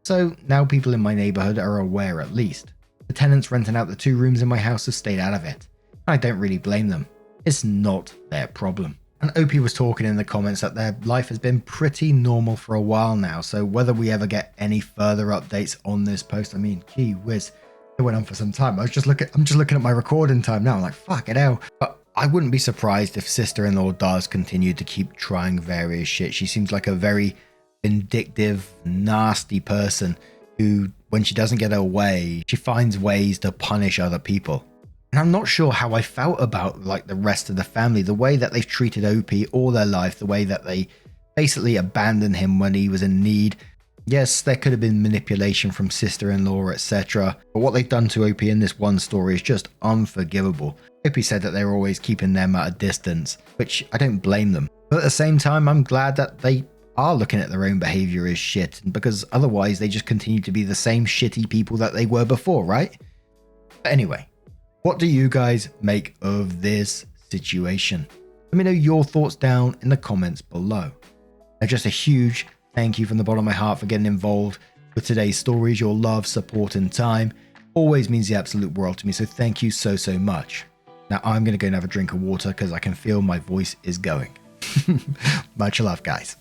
So now people in my neighbourhood are aware at least. The tenants renting out the 2 rooms in my house have stayed out of it. I don't really blame them. It's not their problem. And OP was talking in the comments that their life has been pretty normal for a while now, so whether we ever get any further updates on this post, I mean, gee whiz, it went on for some time. I'm just looking at my recording time now, I'm like, fuck it hell. But I wouldn't be surprised if sister-in-law does continue to keep trying various shit. She seems like a very vindictive, nasty person who, when she doesn't get her way, she finds ways to punish other people. And I'm not sure how I felt about like the rest of the family, the way that they've treated OP all their life, the way that they basically abandoned him when he was in need. Yes, there could have been manipulation from sister-in-law, etc. But what they've done to OP in this one story is just unforgivable. OP said that they were always keeping them at a distance, which I don't blame them. But at the same time, I'm glad that they are looking at their own behavior as shit, because otherwise they just continue to be the same shitty people that they were before, right? But anyway, what do you guys make of this situation? Let me know your thoughts down in the comments below. Now, just a huge thank you from the bottom of my heart for getting involved with today's stories. Your love, support, and time always means the absolute world to me, so thank you so much. Now I'm going to go and have a drink of water because I can feel my voice is going. Much love, guys.